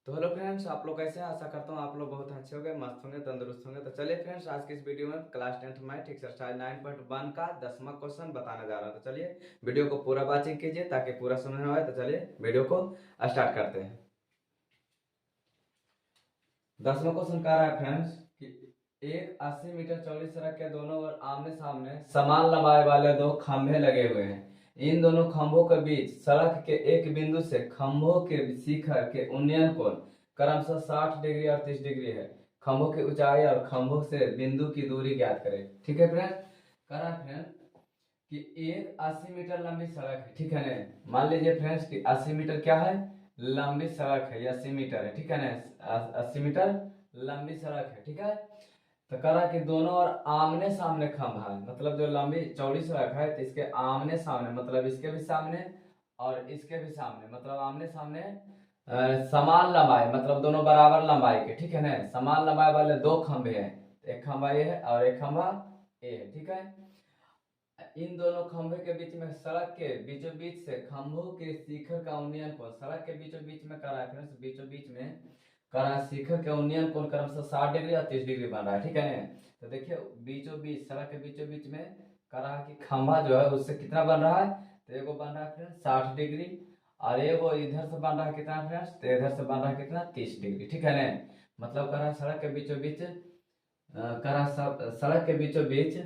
तो hello friends, आप लोग कैसे हैं? आशा करता हूँ आप लोग बहुत अच्छे होंगे, मस्त होंगे, तंदुरुस्त होंगे। तो चलिए फ्रेंड्स, आज की इस वीडियो में क्लास 10th मैथ एक्सरसाइज 9.1 का 10वां क्वेश्चन बताने जा रहा हूँ। तो चलिए वीडियो को पूरा वॉचिंग कीजिए ताकि पूरा समझ में आए। तो चलिए वीडियो को स्टार्ट करते हैं। 10वां क्वेश्चन कह रहा है फ्रेंड्स कि एक 80 मीटर चौड़ी सड़क के दोनों ओर आमने सामने समान लंबाई वाले दो खंभे लगे हुए हैं। इन दोनों खंभों के बीच सड़क के एक बिंदु से खंभों के शिखर के उन्नयन कोण क्रमशः 60 डिग्री और 30 डिग्री है। खंभों की ऊंचाई और खंभों से बिंदु की दूरी ज्ञात करें। ठीक है फ्रेंड, कह रहा है फ्रेंड कि एक 80 मीटर लंबी सड़क है। ठीक है ना, मान लीजिए फ्रेंड्स कि 80 मीटर क्या है, लंबी सड़क है। ये 80 मीटर है। ठीक है ना, 80 मीटर लंबी सड़क है। ठीक है, तो करा कि दोनों और आमने सामने खंभा है, मतलब जो लंबी चौड़ी सड़क है तो इसके आमने सामने, मतलब इसके भी सामने और इसके भी सामने, मतलब आमने सामने समान लंबाई, मतलब दोनों बराबर लंबाई के। ठीक है ना, समान लंबाई वाले दो खंभे हैं। एक खंभा ये है और एक खंभा ये है। ठीक है, इन दोनों खंभे के बीच में सड़क के बीचों बीच से खंभों के शिखर का उन्नयन कोण, सड़क के बीचों बीच में करा है फ्रेंड्स, बीचों बीच में करा शिखर के उन्नयन कोण क्रमशः 60 डिग्री और 30 डिग्री बन रहा है। ठीक है ना, तो देखिए बीचों बीच, सड़क के बीचों बीच में करा कि खंभा जो है उससे कितना बन रहा है, तो एगो बन रहा है फ्रेंड्स 60 डिग्री और एगो इधर से बन रहा है कितना फ्रेंड्स, तो इधर से बन रहा है कितना 30 डिग्री। ठीक है ना, मतलब करा सड़क के बीचों बीच करा सड़क के बीचों बीच,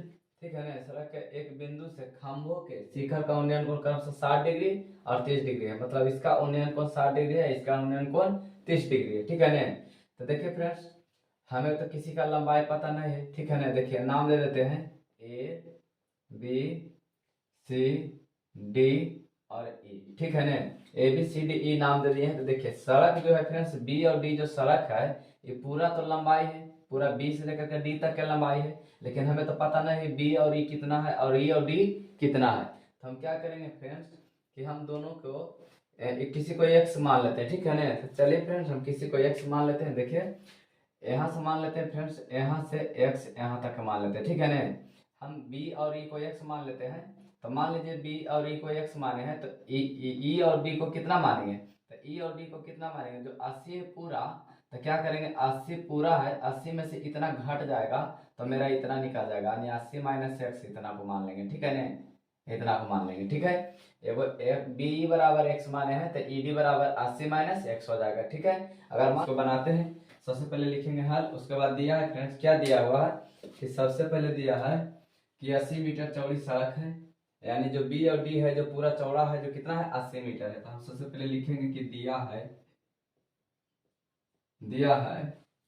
ठीक है ना, सड़क के एक बिंदु से खंभों के शिखर का उन्नयन कोण क्रमशः 60 डिग्री और 30 डिग्री है। मतलब इसका उन्नयन कोण 60 डिग्री है, इसका उन्नयन कोण 30 डिग्री है। ठीक है ना, तो देखिए फ्रेंड्स, हमें तो किसी का लंबाई पता नहीं है। ठीक है ना, देखिए नाम ले लेते हैं ए बी सी डी और ई। ठीक है ना, A B C D E नाम दे दिए हैं। तो देखिए सड़क जो है फ्रेंड्स, बी और डी जो सड़क है ये पूरा तो लंबाई है, पूरा बी से लेकर के डी तक की लंबाई है, लेकिन हमें तो पता नहीं बी और ई कितना है और ई और डी कितना है। तो हम क्या करेंगे फ्रेंड्स कि हम दोनों को किसी को एक्स मान लेते हैं। ठीक है ना, तो चलिए फ्रेंड्स हम किसी को एक्स मान लेते हैं। देखिए यहाँ से मान लेते हैं फ्रेंड्स, यहाँ से एक्स यहाँ तक मान लेते हैं। ठीक है ना, हम बी और ई को एक्स मान लेते हैं। तो मान लीजिए बी और ई को एक्स माने हैं, तो ई और बी को कितना मानेंगे, तो ई और डी को कितना मानेंगे, जो 80 है पूरा, तो क्या करेंगे 80 पूरा है, 80 में से इतना घट जाएगा तो मेरा इतना निकल जाएगा, यानी 80 माइनस एक्स इतना को मान लेंगे। ठीक है ना, इतना को मान लेंगे। ठीक है, एगो बी बराबर एक्स माने हैं तो ई डी बराबर 80 माइनस एक्स हो जाएगा। ठीक है, अगर हम इसको बनाते हैं, सबसे पहले लिखेंगे हल, उसके बाद दिया है फ्रेंड्स, क्या दिया हुआ है कि सबसे पहले दिया है कि 80 मीटर चौड़ी सड़क है, यानी जो बी और डी है जो पूरा चौड़ा है, जो कितना है 80 मीटर है। तो हम सबसे पहले लिखेंगे कि दिया है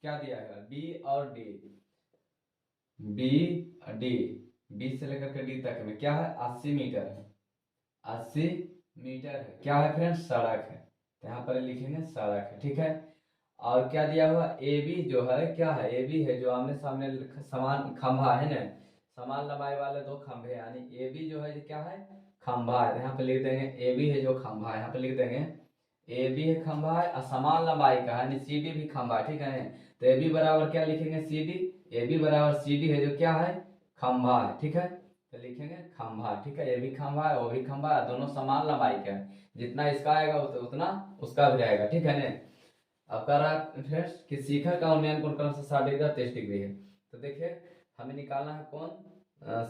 क्या दिया है, बी और डी, बी डी, बी से लेकर के डी तक में क्या है 80 मीटर है, 80 मीटर है, क्या है फ्रेंड्स सड़क है, तो यहाँ पर लिखेंगे सड़क है। ठीक है, और क्या दिया हुआ ए बी जो है, क्या है ए बी है जो आमने सामने समान खंभा है ना, समान लंबाई वाले दो खंभे, यानी ए बी जो है क्या है खंभा है। यहाँ पे लिख देंगे ए बी है जो खंभा है, यहाँ पे लिख देंगे ए बी है खंभा है और समान लंबाई का है, यानी सी डी भी खंभा है। ठीक है, तो ए बी बराबर क्या लिखेंगे सी डी, ए बी बराबर सी डी है जो क्या है खंभा है। ठीक है, तो लिखेंगे खंभा। ठीक है, ये भी खंभा है वो भी खंभा है, दोनों समान लंबाई का है, जितना इसका आएगा उतना उसका भी रहेगा। ठीक है ना, अब कह रहा है फ्रेंड्स कि शिखर का उन्नयन कोण क्रमशः 60 डिग्री और 30 डिग्री है। तो देखिए हमें निकालना है कौन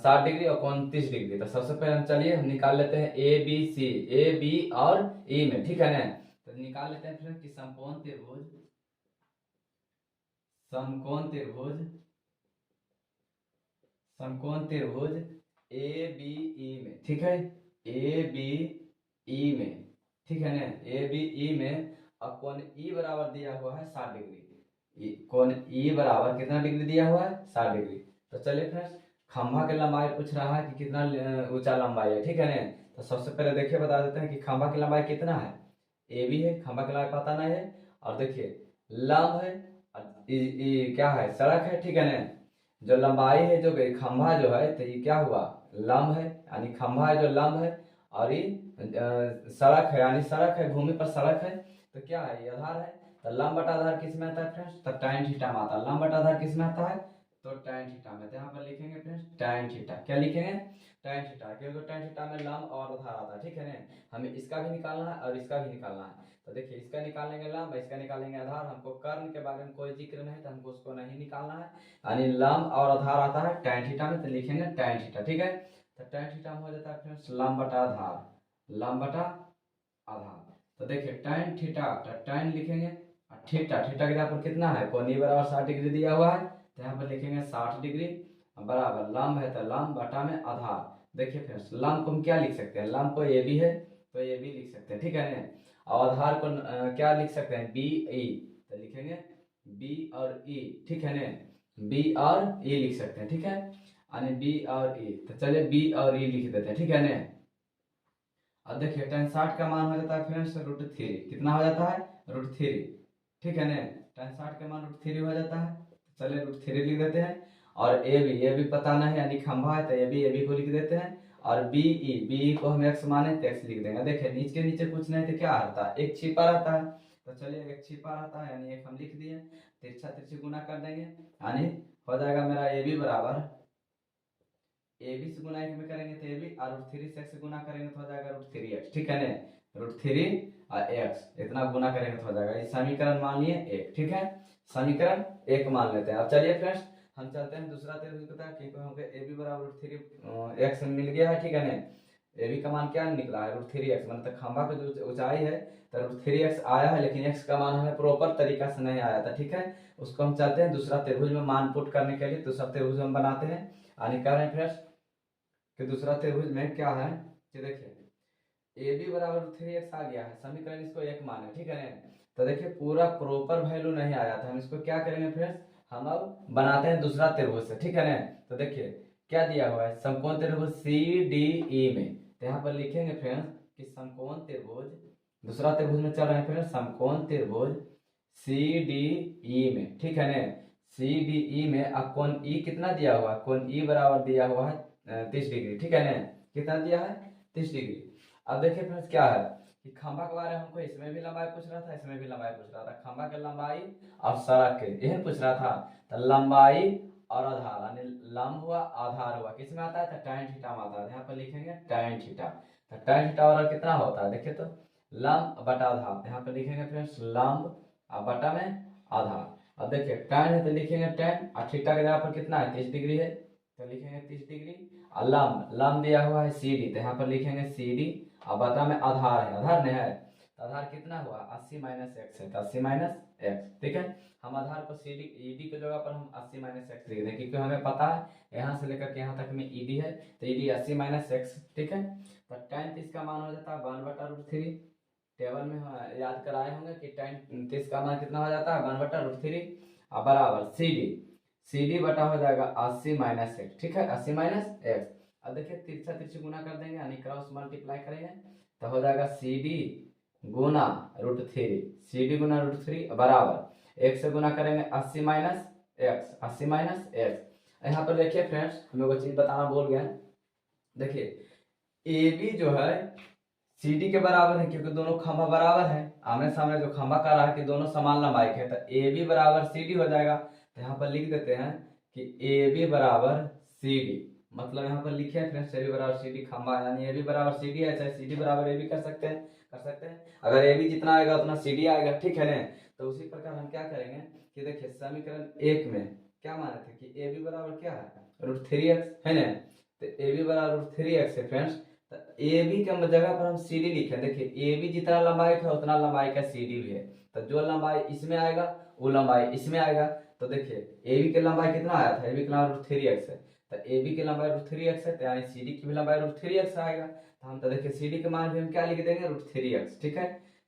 60 डिग्री और कौन 30 डिग्री। तो सबसे पहले हम चलिए हम निकाल लेते हैं A B C, A B और ई में। ठीक है ना, तो निकाल लेते हैं फ्रेंड्स कि समकोण त्रिभुज, समकोण त्रिभुज, समकोण त्रिभुज ए बी ई में। ठीक है, ए बी ई में। ठीक है ना, ए बी ई में अब कोण ई बराबर दिया हुआ है 60 डिग्री, कोण ई बराबर कितना डिग्री दिया हुआ है 60 डिग्री। तो चलिए फ्रेंड्स खंभा की लंबाई पूछ रहा है कि कितना ऊंचा लंबाई है। ठीक है ना, तो सबसे पहले देखिए बता देते हैं कि खंभा की लंबाई कितना है, ए बी है, खंभा की लंबाई पता नहीं है, और देखिए लंब है और क्या है सड़क है। ठीक है ना, जो लंबाई है जो खंभा जो है तो ये क्या हुआ लंब है, यानी खंभा है जो लंब है, और ये सड़क है, यानी सड़क है भूमि पर सड़क है, तो क्या है ये आधार है। तो लंब बटा आधार किस में आता है फ्रेंड्स, तो tan थीटा में आता है। लंब बटा आधार किस में आता है तो tan थीटा में, तो यहाँ पर लिखेंगे फ्रेंड्स tan थीटा। क्या लिखेंगे? tan थीटा, क्योंकि tan थीटा में लंब और आधार आता है, ठीक है ना। हमें इसका भी निकालना है और इसका भी निकालना है। तो देखिए इसका निकालेंगे लंब, इसका निकालेंगे आधार। हमको कर्ण के बारे में कोई जिक्र नहीं, तो हमको उसको नहीं निकालना है। यानी लंब और आधार आता है tan थीटा में, तो लिखेंगे tan थीटा, ठीक है। तो tan थीटा में हो जाता है फ्रेंड्स लंब बटा आधार, लंब बटा आधार। तो देखिए tan थीटा, तो tan लिखेंगे और थीटा, थीटा के यहाँ पर कितना है, कोणीय बराबर 60 डिग्री दिया हुआ है, तो यहाँ पर लिखेंगे 60 डिग्री बराबर लंब है, तो लंब बटा में आधार। देखिए फ्रेंड्स लंब को हम क्या लिख सकते हैं, लंब को ए बी है तो ए बी लिख सकते हैं, ठीक है ना। और आधार को क्या लिख सकते हैं, बी ई, तो लिखेंगे बी और ई, ठीक है ना। बी और ई लिख सकते हैं, ठीक है, यानी बी और ई। तो चलिए बी और ई लिख देते हैं, ठीक है ना। अब देखिए tan 60 का मान हो जाता है फ्रेंड्स √3, कितना हो जाता है, √3, ठीक है ना। tan 60 का मान √3 हो जाता है, चलिए √3 लिख देते हैं। और ए बी पता नहीं यानी खंभा है, तो ए बी को लिख देते हैं। और बी ई को हम x माने तो x लिख देंगे। देखिए नीचे नीचे कुछ नहीं तो क्या आता है, एक छिपा रहता है, तो चलिए एक छिपा रहता है यानी एक हम लिख दिए, तिरछा तिरछी गुना कर देंगे, यानी हो जाएगा मेरा ए बी बराबर, ए बी से गुना एक में करेंगे तो ए बी, और √3 से x से गुना करेंगे तो हो जाएगा √3x, ठीक है ना। √3 और x इतना गुना करेंगे तो हो जाएगा, ये समीकरण मान लिए एक, ठीक है, समीकरण एक मान लेते हैं। अब चलिए फ्रेंड्स हम चलते हैं दूसरा त्रिभुज पता, क्योंकि हमको ए बी बराबर √3x मिल गया है, ठीक है ना। ए बी का मान क्या निकला है, √3x, मतलब खंभा का जो ऊंचाई है तो √3x आया है, लेकिन x का मान हमें प्रॉपर तरीका से नहीं आया था, ठीक है। उसको हम चलते हैं दूसरा त्रिभुज में मान पुट करने के लिए, दूसरा त्रिभुज हम बनाते हैं। यानी कह रहे हैं फ्रेंड्स कि दूसरा त्रिभुज में क्या है कि देखिए ए बी बराबर √3x आ गया है, समीकरण इसको एक माने, ठीक है ना। तो देखिए पूरा प्रॉपर वैल्यू नहीं आया था, हम इसको क्या करेंगे फ्रेंड्स, हम अब बनाते हैं दूसरा त्रिभुज से, ठीक है ना। तो देखिए क्या दिया हुआ है, समकोण त्रिभुज सी डी ई में, तो यहाँ पर लिखेंगे फ्रेंड्स कि समकोण त्रिभुज, दूसरा त्रिभुज में चल रहे हैं फ्रेंड्स समकोण त्रिभुज सी डी ई में, ठीक है ना। सी डी ई में अब कोण ई कितना दिया हुआ है, कोण ई बराबर दिया हुआ है 30 डिग्री, ठीक है ना। कितना दिया है, 30 डिग्री। अब देखिए फ्रेंड्स क्या है कि खंभा के बारे में हमको इसमें भी लंबाई पूछ रहा था, इसमें भी लंबाई पूछ रहा था, खंभा के लंबाई और सड़क के यही पूछ रहा था। तो लंबाई और आधार, यानी लंब हुआ आधार हुआ, किस में आता है, तो tan थीटा में आता है। यहाँ पर लिखेंगे tan थीटा, तो tan थीटा और कितना होता है, देखिए तो लंब बटा आधार, यहाँ पर लिखेंगे फ्रेंड्स लंब और बटा में आधार। अब देखिए tan है तो लिखेंगे tan, और थीटा के जगह पर कितना है 30 डिग्री है, तो लिखेंगे 30 डिग्री। और लंब दिया हुआ है सी डी, तो यहाँ पर लिखेंगे सी डी, और बता में आधार है, आधार नहीं है, तो आधार कितना हुआ 80 - x है, तो 80 - x, ठीक है। हम आधार को सी डी ई डी की जगह पर हम 80 - x लिख दें, क्योंकि हमें पता है यहाँ से लेकर के यहाँ तक में ई डी है, तो ई डी 80 - x, ठीक है। तो tan 30 का मान हो जाता है 1/√3, टेबल में याद कराए होंगे कि tan 30 का मान कितना हो जाता है 1/√3, और बराबर सी डी बटा हो जाएगा 80 - x, ठीक है, 80 - x। अब देखिए तिरछा तिरछी गुना कर देंगे, यानी क्रॉस मल्टीप्लाई करेंगे, तो हो जाएगा सी डी गुना √3, सी डी गुना √3 बराबर एक से गुना करेंगे 80 - x, 80 - x। यहाँ पर देखिए फ्रेंड्स हमें वो चीज बताना भूल गए, देखिए ए बी जो है सी डी के बराबर है, क्योंकि दोनों खंभा बराबर है, आमने सामने जो खंभा का रहा है कि दोनों समान लंबाई के, तो ए बी बराबर सी डी हो जाएगा। तो यहाँ पर लिख देते हैं कि ए बी बराबर सी डी, मतलब यहाँ पर लिखे हैं फ्रेंड्स ए बी बराबर सी डी खंभा, यानी ए बी बराबर सी डी है, चाहे सी डी बराबर ए बी कर सकते हैं, अगर ए बी जितना आएगा उतना सी डी आएगा, ठीक है ना। तो उसी प्रकार हम क्या करेंगे कि देखिए समीकरण एक में क्या माने थे कि ए बी बराबर क्या है √3x है ना, तो ए बी बराबर √3x है फ्रेंड्स। तो ए बी के जगह पर हम सी डी लिखे, देखिए ए बी जितना लंबाई का उतना लंबाई का सी डी भी है, तो जो लंबाई इसमें आएगा वो लंबाई इसमें आएगा। तो देखिए ए बी की लंबाई कितना आया था, ए बी की लंबाई √3x है, तो ए बी की लंबाई √3x है, तो यानी सी डी की भी लंबाई √3x आएगा। तो हम तो देखिए सी डी के मान भी हम क्या लिख देंगे √3x, ठीक है,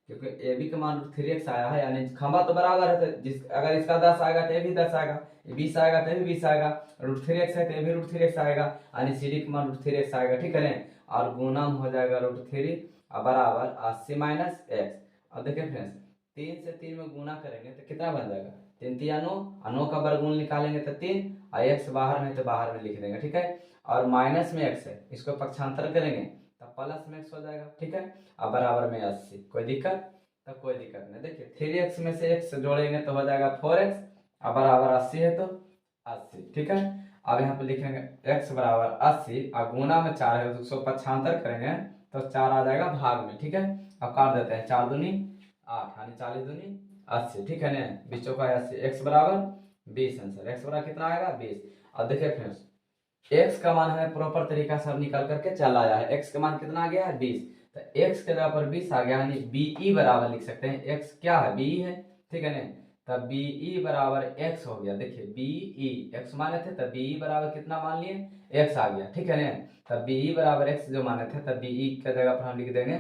क्योंकि ए बी का मान √3x आया है, यानी खंभा तो बराबर है, तो जिस अगर इसका 10 आएगा तो ये भी 10 आएगा, 20 आएगा तो ये भी 20 आएगा, √3x है तो ये भी √3x आएगा, यानी सी डी का मान √3x आएगा, ठीक है ना। और गुणम हो जाएगा √3 बराबर 80 - x। अब देखिए फ्रेंड्स 3 से 3 में गुना करेंगे तो कितना बन जाएगा, 3 3 9 का वर्गमूल निकालेंगे तो 3, और x बाहर में तो बाहर में लिख देंगे, ठीक है। और माइनस में x है, इसको पक्षांतर करेंगे तो प्लस में x हो जाएगा, ठीक है, और बराबर में 80, कोई दिक्कत, तो कोई दिक्कत नहीं। देखिए 3x में से x जोड़ेंगे तो हो जाएगा 4x, और बराबर 80 है तो 80, ठीक है। अब यहाँ पे लिखेंगे x बराबर 80 और गुना में 4 है तो 175 करेंगे तो 4 आ जाएगा भाग में, ठीक है। अब काट देते हैं, 4 दूनी 8 यानी 40 दूनी 80, ठीक है ना। 20 चौका 80, x बराबर 20 आंसर। x बराबर कितना आएगा 20। अब देखिए फ्रेंड्स, x का मान हमें प्रॉपर तरीका से अब निकाल करके चला आया है। x का मान कितना आ गया है 20, तो x के जगह पर 20 आ गया यानी BE बराबर लिख सकते हैं। x क्या है BE है, ठीक है ना। तब BE बराबर x हो गया। देखिए BE x माने थे तब BE बराबर कितना मान लिए x आ गया, ठीक है ना। तब BE बराबर x जो माने थे तब BE के जगह पर हम लिख देंगे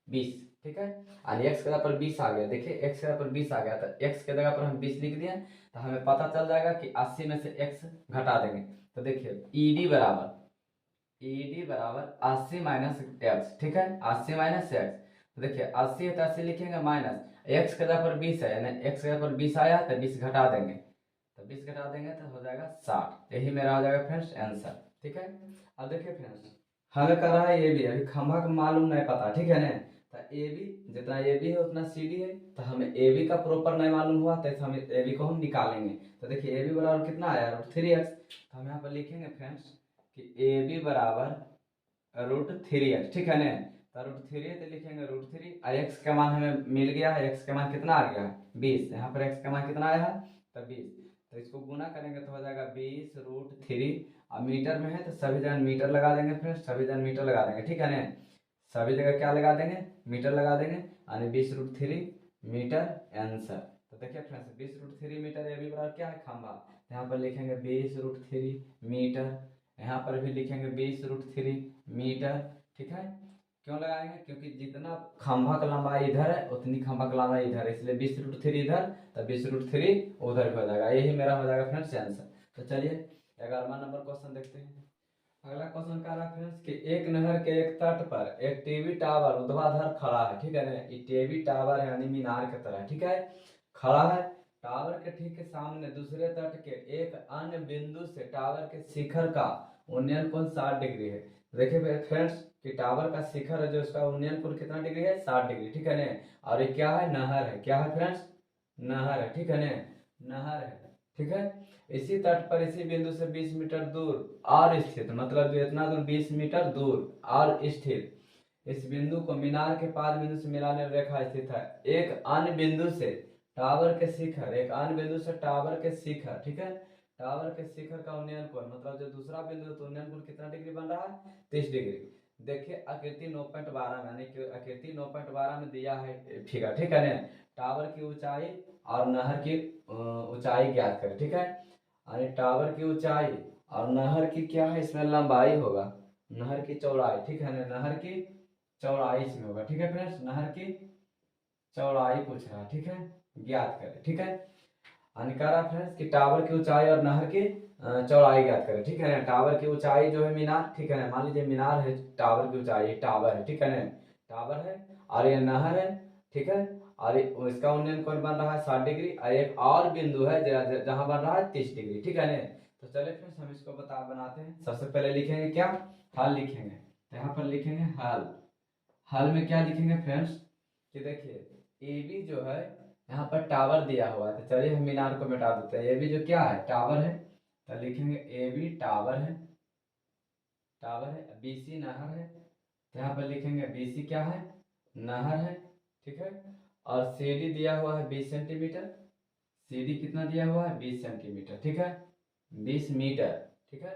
20, ठीक है। यानी x के जगह पर 20 आ गया। देखिए x के जगह पर 20 आ गया तो x के जगह पर हम 20 लिख दिए तो हमें पता चल जाएगा कि 80 में से x घटा देंगे। तो देखिए ED बराबर 80 माइनस एक्स, ठीक है। 80 माइनस एक्स, तो देखिए 80 है तो 80 लिखेंगे माइनस x के जगह पर 20 है यानी x के जगह पर 20 आया तो 20 घटा देंगे, तो 20 घटा देंगे तो हो जाएगा 60। यही मेरा हो जाएगा फ्रेंड्स आंसर, ठीक है। अब देखिए फ्रेंड्स, हमें कर रहा है ये भी, अभी खंभा का मालूम नहीं पता, ठीक है ना। तो ए बी जितना ए बी है उतना सी डी है, तो हमें ए बी का प्रॉपर नहीं मालूम हुआ तो हम ए बी को हम निकालेंगे। तो देखिए ए बी बराबर कितना आया √3x, तो हम यहाँ पर लिखेंगे फ्रेंड्स कि ए बी बराबर √3x, ठीक है ना। तो √3 है तो लिखेंगे √3 और x का मान हमें मिल गया है। x का मान कितना आ गया है 20, यहाँ पर x का मान कितना आया है तो 20, तो इसको गुना करेंगे तो हो जाएगा 20 √3। अब मीटर में है तो सभी जगह मीटर लगा देंगे फ्रेंड्स, सभी जगह मीटर लगा देंगे, ठीक है ना। सभी जगह क्या लगा देंगे मीटर लगा देंगे यानी 20 √3 मीटर आंसर। तो देखिए फ्रेंड्स 20 √3 मीटर ये भी बराबर क्या है खंभा, यहाँ पर लिखेंगे 20 √3 मीटर, यहाँ पर भी लिखेंगे 20 √3 मीटर, ठीक है। क्यों लगाएंगे, क्योंकि जितना खंभा का लंबाई इधर है उतनी खंभा का लंबाई इधर है, इसलिए 20 √3 इधर तो 20 √3 उधर हो जाएगा। यही मेरा हो जाएगा फ्रेंड्स आंसर। तो चलिए 11वां नंबर क्वेश्चन देखते हैं। अगला क्वेश्चन कह रहा है फ्रेंड्स कि एक नहर के एक तट पर एक टीवी टावर ऊर्ध्वाधर खड़ा है, ठीक है ना। ये टीवी टावर यानी मीनार की तरह, ठीक है, खड़ा है। टावर के ठीक सामने दूसरे तट के एक अन्य बिंदु से टावर के शिखर का उन्नयन कोण 60 डिग्री है। देखिए फ्रेंड्स कि टावर का शिखर है जो उसका उन्नयन कोण कितना डिग्री है 60 डिग्री, ठीक है ना। और ये क्या है नहर है, क्या है फ्रेंड्स नहर है, ठीक है ना, नहर है, ठीक है। इसी तट पर इसी बिंदु से 20 मीटर दूर और स्थित, मतलब जो इतना दूर 20 मीटर दूर और स्थित इस बिंदु को मीनार के 5 बिंदु से मिलाने रेखा स्थित है। एक अन्य बिंदु से टावर के शिखर, एक अन्य बिंदु से टावर के शिखर, ठीक है, टावर के शिखर का उन्नयन कोण, मतलब जो दूसरा बिंदु तो उन्नयन कोण कितना डिग्री बन रहा है 30 डिग्री। देखिए आकृति 9.12 में, यानी कि आकृति 9.12 में दिया है फिगर, ठीक है ना। टावर की ऊंचाई और नहर की ऊंचाई ज्ञात करें, ठीक है। यानी टावर की ऊंचाई और नहर की क्या है इसमें लंबाई होगा, नहर की चौड़ाई, ठीक है ना, नहर की चौड़ाई इसमें होगा, ठीक है फ्रेंड्स, नहर की चौड़ाई पूछ रहा है, ठीक है, ज्ञात करें, ठीक है। यानी कह रहा है फ्रेंड्स कि टावर की ऊंचाई और नहर की चौड़ाई ज्ञात करें, ठीक है ना। टावर की ऊंचाई जो है मीनार, ठीक है ना, मान लीजिए मीनार है, टावर की ऊंचाई टावर है, ठीक है ना, टावर है और ये नहर है, ठीक है। और इसका उन्नयन कोण बन रहा है 60 डिग्री और एक और बिंदु है जहां बन रहा है 30 डिग्री, ठीक है ना। तो चलिए फ्रेंड्स हम इसको बनाते हैं। सबसे पहले लिखेंगे क्या हल लिखेंगे, तो यहाँ पर लिखेंगे हल। हल में क्या लिखेंगे फ्रेंड्स कि देखिए ए बी जो है यहाँ पर टावर दिया हुआ है, तो चलिए हम मीनार को मिटा देते हैं। ए बी जो क्या है टावर है, तो लिखेंगे ए बी टावर है, टावर है। बी सी नहर है, तो यहाँ पर लिखेंगे बी सी क्या है नहर है, ठीक है। और सी डी दिया हुआ है 20 सेंटीमीटर, सी डी कितना दिया हुआ है 20 सेंटीमीटर, ठीक है, 20 मीटर, ठीक है।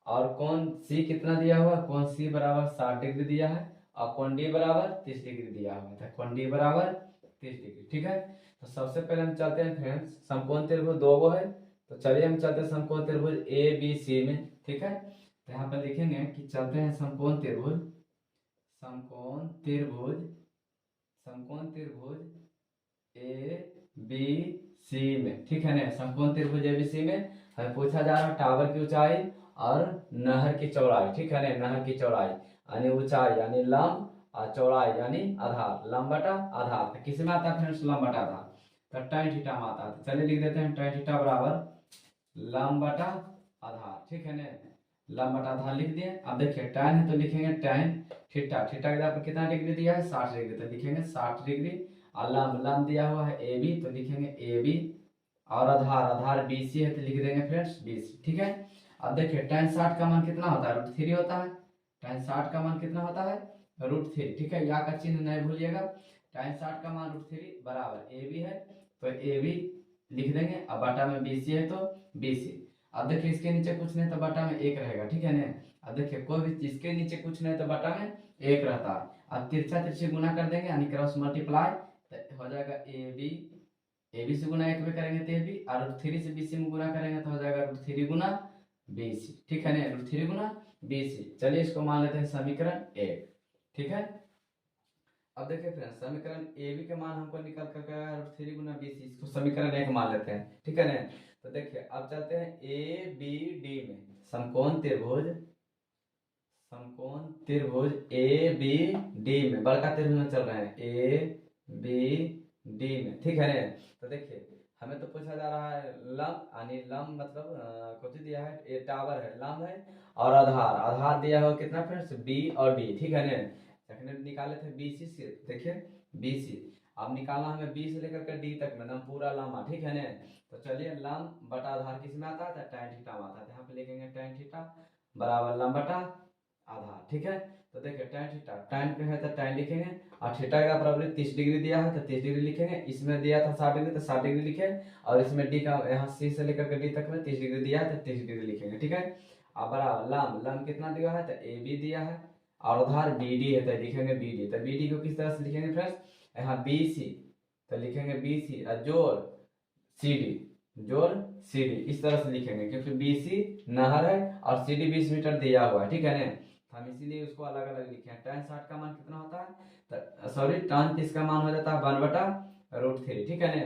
और कौन सी कितना दिया हुआ है, कौन सी बराबर 60 डिग्री दिया है और कौन डी बराबर 30 डिग्री दिया हुआ था, कौन डी बराबर 30 डिग्री, ठीक है। तो सबसे पहले हम चलते हैं फ्रेंड्स, समकोण त्रिभुज दो गो है, तो चलिए हम चलते हैं समकोण त्रिभुज ए बी सी में, ठीक है। तो यहाँ पर लिखेंगे कि चलते हैं समकोण त्रिभुज, समकोण त्रिभुज, समकोण त्रिभुज ए बी सी में, ठीक है ना। समकोण त्रिभुज ए बी सी में हमें पूछा जा रहा है टावर की ऊंचाई और नहर की चौड़ाई, ठीक है ना, नहर की चौड़ाई यानी ऊंचाई यानी लंब और चौड़ाई यानी आधार, लंब बटा आधार। तो किस में आता है फ्रेंड्स लंब बटा आधार, तो tan थीटा में आता है। तो चलिए लिख देते हैं tan थीटा बराबर लंब बटा आधार, ठीक है ना, लंब बटा आधार लिख दिए। अब देखिए tan है तो लिखेंगे tan थीटा, थीटा के जगह पर कितना डिग्री दिया है 60 डिग्री, तो लिखेंगे 60 डिग्री। और लंब दिया हुआ है ए बी, तो लिखेंगे ए बी और आधार आधार BC है तो लिख देंगे फ्रेंड्स BC। ठीक है, अब देखिए tan 60 का मान कितना होता है, √3 होता है। tan 60 का मान कितना होता है, √3। ठीक है, या का चिन्ह नहीं भूलिएगा। tan 60 का मान √3 बराबर AB है तो AB लिख देंगे, अब बटा में BC है तो BC। अब देखिए इसके नीचे कुछ नहीं तो बटा में 1 रहेगा। ठीक है ना, अब देखिए कोई भी इसके नीचे कुछ नहीं तो बटा में 1 रहता है। अब तिरछा तिरछी गुना कर देंगे यानी क्रॉस मल्टीप्लाई, तो हो जाएगा AB से गुना 1 में करेंगे तो AB, और √3 से BC में गुना करेंगे तो हो जाएगा √3 गुना BC। ठीक है ना, √3 गुना BC। चलिए इसको मान लेते हैं समीकरण 1। ठीक है, अब देखिए फ्रेंड्स समीकरण AB के मान हमको निकल कर आया √3 गुना BC, इसको समीकरण 1 मान लेते हैं। ठीक है ना, तो देखिए अब चलते हैं ABD में। समकोण त्रिभुज ABD में, बड़का त्रिभुज में चल रहे हैं ABD में। ठीक है ना, तो देखिए हमें तो पूछा जा रहा है लंब, यानी लंब मतलब कुछ दिया है, ये टावर है, लंब है, और आधार आधार दिया हो कितना फ्रेंड्स B और D। ठीक है ना, सेकंड निकाले थे BC से, देखिए BC। अब निकालना हमें B से लेकर के D तक में ना पूरा लंबा। ठीक है ना, तो चलिए लंब बटा आधार किस में आता है, tan थीटा में आता है। यहाँ पे लिखेंगे tan थीटा बराबर लंब बटा आधार। ठीक है, तो देखिए tan थीटा, tan पे है तो tan लिखेंगे, और थीटा का बराबर 30 डिग्री दिया है तो 30 डिग्री लिखेंगे। इसमें दिया था 60 डिग्री तो 60 डिग्री लिखे, और इसमें D का यहाँ C से लेकर के D तक में 30 डिग्री दिया है तो 30 डिग्री लिखेंगे। ठीक है, अब बराबर लंब कितना दिया है तो AB दिया है, और आधार BD है तो लिखेंगे BD। तो BD को किस तरह से लिखेंगे फ्रेंड्स, यहाँ BC तो लिखेंगे BC, और जोड़ CD इस तरह से लिखेंगे, क्योंकि BC नहर है और CD 20 मीटर दिया हुआ है। ठीक है ना, हम इसीलिए उसको अलग अलग लिखे हैं। tan 60 का मान कितना होता है, सॉरी tan 30 का मान हो जाता है 1 बटा √3। ठीक है ना,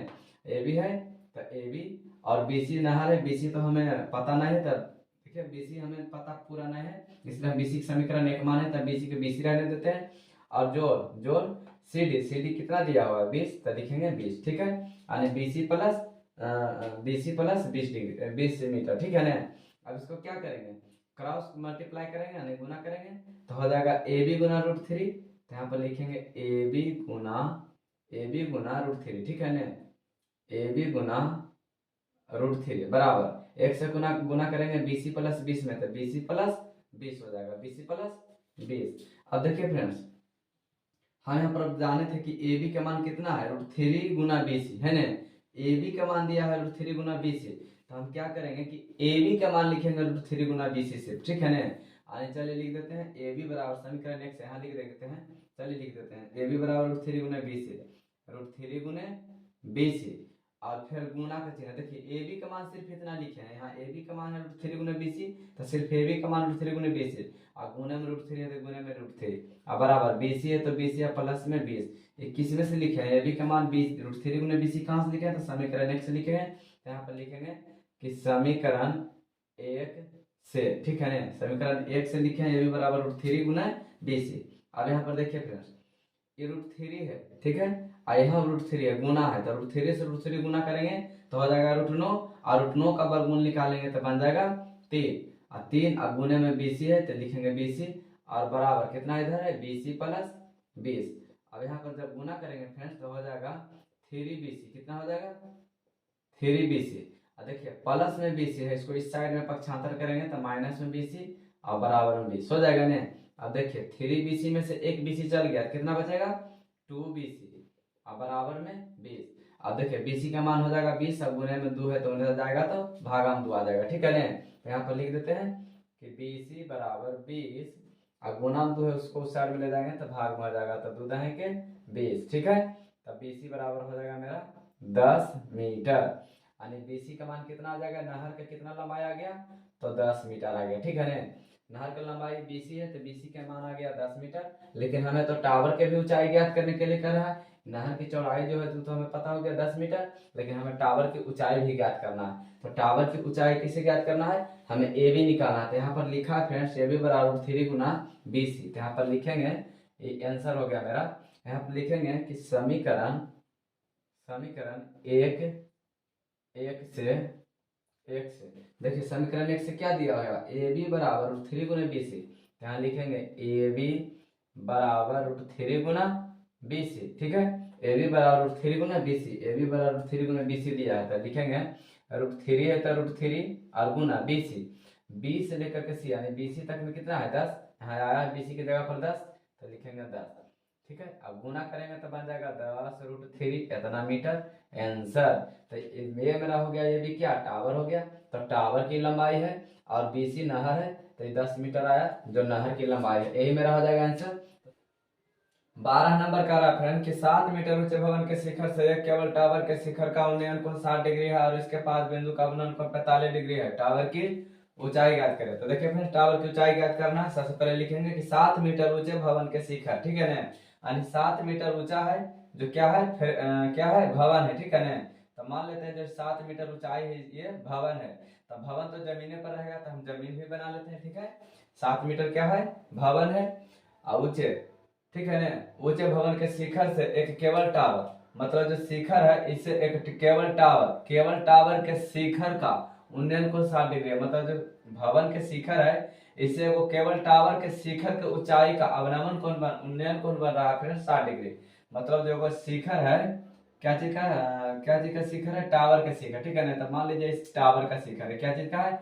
AB है तो AB, और BC नहर है, BC तो हमें पता नहीं है, तब ठीक है BC हमें पता पूरा नहीं है, इसलिए हम BC समीकरण 1 माने तब BC को BC रहने देते हैं। और जोड़ CD कितना दिया हुआ है 20 तो लिखेंगे 20। ठीक है, यानी BC प्लस 20 डिग्री 20 मीटर। ठीक है ना, अब इसको क्या करेंगे, क्रॉस मल्टीप्लाई करेंगे यानी गुना करेंगे तो हो जाएगा AB गुना √3, तो यहाँ पर लिखेंगे AB गुना √3। ठीक है ना, AB गुना √3 बराबर 1 से गुना करेंगे BC प्लस 20 में, तो BC प्लस 20 हो जाएगा, BC प्लस 20। अब देखिए फ्रेंड्स हम यहाँ पर जाने थे कि AB का मान कितना है, √3 गुना BC है ना, AB का मान दिया है √3 गुना BC, तो हम क्या करेंगे कि AB का मान लिखेंगे √3 गुना BC से। ठीक है ना, आगे चलिए लिख देते हैं AB बराबर समीकरण 1 से यहाँ लिख देते हैं, चलिए लिख देते हैं AB बराबर √3 गुना BC, √3 गुने BC, और फिर गुना का चिन्ह। देखिए AB का मान सिर्फ इतना लिखे हैं, यहाँ AB का मान है √3 गुना BC, तो सिर्फ AB का मान √3 गुना BC, और गुने में √3 है तो गुने में √3, और बराबर BC है तो BC है प्लस में 20। 21 में से लिखे हैं AB का मान √3 गुना BC कहाँ से लिखे हैं, तो समीकरण 1 से लिखे हैं, तो यहाँ पर लिखेंगे कि समीकरण 1 से। ठीक है ना, समीकरण 1 से लिखे हैं AB बराबर √3 गुना BC। अब यहाँ पर देखिए फ्रेंड्स ये √3 है। ठीक है, और यहाँ √3 है, गुना है तो √3 से √3 गुना करेंगे तो हो जाएगा √9, और √9 का वर्गमूल निकालेंगे तो बन जाएगा 3, और 3 और गुने में BC है तो लिखेंगे BC, और बराबर कितना इधर है BC प्लस 20। अब यहाँ पर जब गुना करेंगे फ्रेंड्स तो हो जाएगा 3BC, कितना हो जाएगा 3BC। और देखिए प्लस में BC है, इसको इस साइड में पक्षांतर करेंगे तो माइनस में BC, और बराबर में 20 हो जाएगा ना। अब देखिए 3BC में से एक BC चल गया, कितना बचेगा 2BC, और बराबर में 20। अब देखिए BC का मान हो जाएगा 20, अब गुने में 2 है तो उधर जाएगा तो भागा में 2 आ जाएगा। ठीक है ना, तो यहाँ पर लिख देते हैं कि BC बराबर 20, और गुना में 2 है उसको उस साइड में ले जाएंगे तो भाग में आ जाएगा, तो 2 दहें के 20। ठीक है, तब BC बराबर हो जाएगा मेरा 10 मीटर, यानी BC का मान कितना आ जाएगा, नहर का कितना लंबाई आ गया तो 10 मीटर आ गया। ठीक है ना, नहर की लंबाई BC है तो BC का मान आ गया 10 मीटर, लेकिन हमें तो टावर के भी ऊंचाई ज्ञात करने के लिए कह रहा है। नहर की चौड़ाई जो है तो हमें पता हो गया 10 मीटर, लेकिन हमें टावर की ऊंचाई भी ज्ञात करना है। तो टावर की ऊंचाई किसे ज्ञात करना है, हमें AB निकालना है। तो यहाँ पर लिखा है फ्रेंड्स AB बराबर 3 गुना BC, तो यहाँ पर लिखेंगे, ये आंसर हो गया मेरा। यहाँ पर लिखेंगे कि समीकरण एक से देखिए समीकरण 1 से क्या दिया होगा, AB बराबर √3 गुना BC, यहाँ लिखेंगे AB बराबर √3 गुना BC। ठीक है, ए बी बराबर रूट थ्री गुना बी सी, ए बी बराबर रूट थ्री गुना बी सी दिया है तो लिखेंगे रूट थ्री है तो रूट थ्री और गुना बी सी, बी से लेकर के सी यानी बी सी तक में कितना है 10, यहाँ आया बी सी की जगह पर 10 तो लिखेंगे 10। ठीक है, अब गुना करेंगे तो बन जाएगा 10 रूट थ्री इतना मीटर आंसर। तो ये मेरा हो गया, ये भी क्या टावर हो गया, तो टावर की लंबाई है और बीसी नहर है तो ये 10 मीटर आया जो नहर की लंबाई है, यही मेरा हो जाएगा आंसर। 12 नंबर का रेफरेंस कि 7 मीटर ऊंचे भवन के शिखर से एक केबल टावर के शिखर का उन्नयन कोण 60 डिग्री है और इसके पास बिंदु का उन्नयन कोण 45 डिग्री है। टावर की ऊंचाई ज्ञात करें। तो देखिए फ्रेंड्स, टावर की ऊंचाई ज्ञात करना है। सबसे पहले लिखेंगे कि 7 मीटर ऊंचे भवन के शिखर, ठीक है ना, यानी 7 मीटर ऊंचा है जो क्या है, फिर क्या है, भवन है, ठीक है ना। तो मान लेते हैं जो 7 मीटर ऊंचाई है ये भवन है, तो भवन तो जमीने पर रहेगा तो हम जमीन भी बना लेते हैं। ठीक है, 7 मीटर क्या है, भवन है और ऊंचे, ठीक है ना। ऊंचे भवन के शिखर से एक केबल टावर, मतलब जो शिखर है इससे एक केबल टावर, केबल टावर के शिखर का उन्नयन कोण 60 डिग्री है, मतलब जो भवन के शिखर है इससे वो केबल टावर के शिखर के ऊंचाई का अवनमन कोण उन्नयन कोण बन रहा है फिर 60 डिग्री। मतलब जो वो शिखर है क्या चीज का, क्या चीज का शिखर है, टावर के शिखर, ठीक है ना। तो मान लीजिए इस टावर का शिखर है, क्या चीज का है,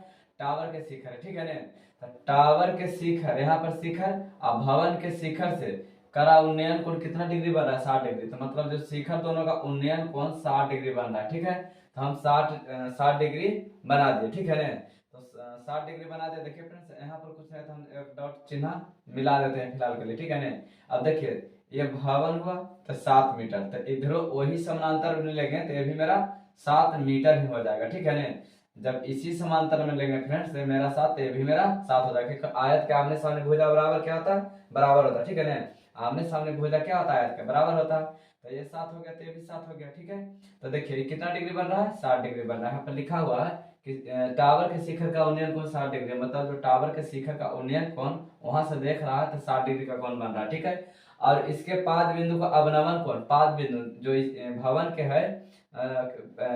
टावर के शिखर है, ठीक है ना। तो टावर के शिखर, यहाँ पर शिखर और भवन के शिखर से करा उन्नयन कोण कितना डिग्री बन रहा है, 60 डिग्री। तो मतलब जो शिखर दोनों का उन्नयन कोण 60 डिग्री बन रहा है, ठीक है। तो हम 60 डिग्री बना दिए, ठीक है ना। तो 60 डिग्री बना दिए। देखिए फ्रेंड्स, यहाँ पर कुछ है तो हम एक डॉट चिन्ह मिला देते हैं फिलहाल के लिए, ठीक है ना। अब देखिए ये भवन हुआ तो 7 मीटर, तो इधरों वही समानांतर में लेंगे तो ये भी मेरा 7 मीटर ही हो जाएगा, ठीक है ना। जब इसी समांतर में लेंगे फ्रेंड्स तो मेरा 7, ये भी मेरा 7 हो जाएगा, क्योंकि आयत के आमने सामने भुजा बराबर क्या होता है, बराबर होता है, ठीक है ना। आमने सामने भुजा क्या होता है, आयत के बराबर होता है। तो ये 7 हो गया तो ये भी 7 हो गया, ठीक है। तो देखिए कितना डिग्री बन रहा है, 60 डिग्री बन रहा है। यहाँ पर लिखा हुआ है कि टावर के शिखर का उन्नयन कोण 60 डिग्री, मतलब जो टावर के शिखर का उन्नयन कोण वहां से देख रहा है तो 60 डिग्री का कोण बन रहा है, ठीक है। और इसके पाद बिंदु का अवनमन कोण, पाद बिंदु जो इस भवन के है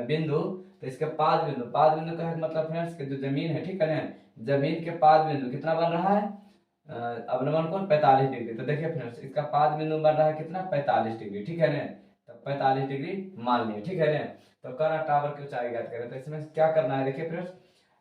बिंदु, तो इसके पाद बिंदु, पाद बिंदु का है मतलब फ्रेंड्स कि जो जमीन है, ठीक है ना, जमीन के पाद बिंदु कितना बन रहा है, अवनमन कोण 45 डिग्री। तो देखिए फ्रेंड्स, इसका पाद बिंदु बन रहा है कितना, 45 डिग्री, ठीक है ना। तो 45 डिग्री मान लिए, ठीक है ना। तो करा टावर की ऊंचाई ज्ञात करें। तो इसमें क्या करना है, देखिए फ्रेंड्स,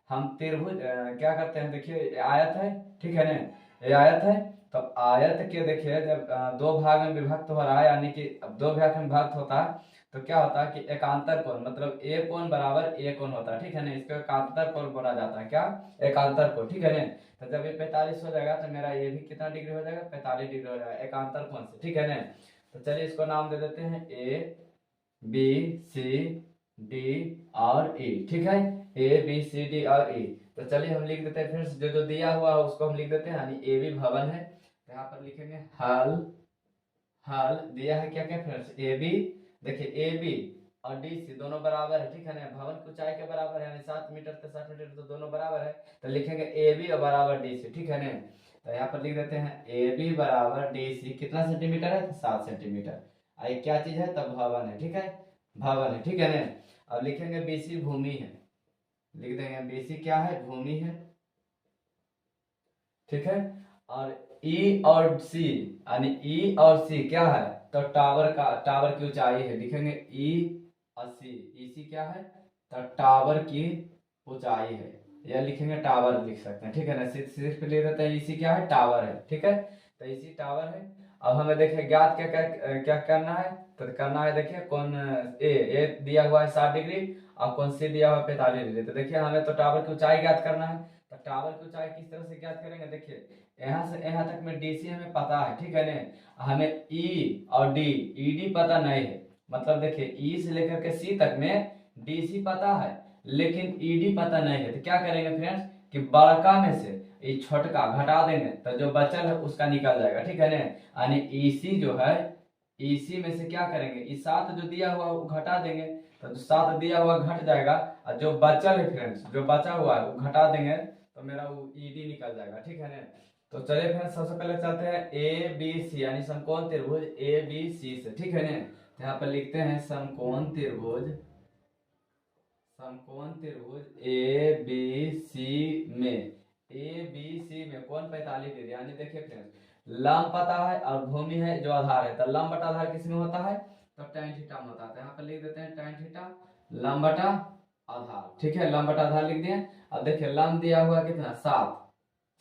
हम त्रिभुज क्या करते हैं, देखिए आयत है, ठीक है ना, ये आयत है। तो आयत के देखिए जब दो भाग में विभक्त हो रहा है, यानी कि अब दो भाग में विभक्त होता है तो क्या होता है कि एकांतर कोण, मतलब ए कोण बराबर ए कोण होता है, ठीक है ना। इसको एकांतर कोण बोला जाता है, क्या, एकांतर कोण, ठीक है ना। तो जब ये 45 हो जाएगा तो मेरा ये भी कितना डिग्री हो जाएगा, 45 डिग्री हो जाएगा एकांतर कोण से, ठीक है ना। तो चलिए इसको नाम दे देते हैं ए बी सी डी और ई, ठीक है, ए बी सी डी और ई। तो चलिए हम लिख देते हैं फ्रेंड्स, जो जो दिया हुआ है उसको हम लिख देते हैं, यानी ए बी भवन है तो यहाँ पर लिखेंगे हल, हल दिया है क्या क्या फ्रेंड्स, ए बी, देखिए ए बी और डी सी दोनों बराबर है, ठीक है ना, भवन की ऊंचाई के बराबर है, यानी 7 मीटर तो 7 मीटर तो दोनों बराबर है। तो लिखेंगे ए बी और बराबर डी सी, ठीक है ना। तो यहाँ पर लिख देते हैं ए बी बराबर डी सी कितना सेंटीमीटर है, तो 7 सेंटीमीटर। आई क्या चीज है, तब भवन है, ठीक है, भवन है, ठीक है ना। अब लिखेंगे बीसी भूमि है, लिख देंगे बीसी क्या है, भूमि है, ठीक है। और ई और सी, यानी ई और सी क्या है, तो टावर का, टावर की ऊंचाई है, लिखेंगे ई और सी, ई सी क्या है, तो टावर की ऊंचाई है, या लिखेंगे टावर लिख सकते हैं, ठीक है ना। सिर्फ ले देते हैं इसी क्या है, टावर है, ठीक है। तो इसी टावर है। अब हमें देखिए ज्ञात क्या क्या क्या करना है, तो करना है देखिए कौन ए दिया हुआ है 60 डिग्री और कौन सी दिया हुआ है 45 डिग्री। तो देखिए हमें तो टावर की ऊंचाई ज्ञात करना है। तो टावर की ऊंचाई किस तरह से ज्ञात करेंगे, देखिए यहाँ से यहाँ तक में डीसी हमें पता है, ठीक है ना। हमें ई और डी, ईडी पता नहीं है, मतलब देखिए ई से लेकर के सी तक में डीसी पता है लेकिन ईडी पता नहीं है। तो क्या करेंगे फ्रेंड्स कि बड़का में से ये छोटका घटा देंगे तो जो बचल है उसका निकल जाएगा, ठीक है ना। यानी ईसी जो है, ईसी में से क्या करेंगे, इस 7 जो दिया हुआ वो घटा देंगे, तो जो 7 दिया हुआ घट जाएगा और जो बचल है फ्रेंड्स, जो बचा हुआ है वो घटा देंगे तो मेरा वो ईडी निकल जाएगा, ठीक है ना। तो चलिए फ्रेंड्स सबसे पहले चलते हैं ए बी सी, यानी समकोण त्रिभुज ए बी सी से, ठीक है ना। तो यहाँ पर लिखते हैं समकोण त्रिभुज, समकोण त्रिभुज ए बी सी में, ए बी सी में कोण 45 डिग्री, यानी देखिए फ्रेंड्स लंब पता है और भूमि है जो आधार है, तो लंब बटा आधार किस में होता है, तो tan थीटा में होता है। तो यहाँ पर लिख देते हैं tan थीटा लंब बटा आधार, ठीक है, लंब बटा आधार लिख दिए। अब देखिए लंब दिया हुआ कितना 7,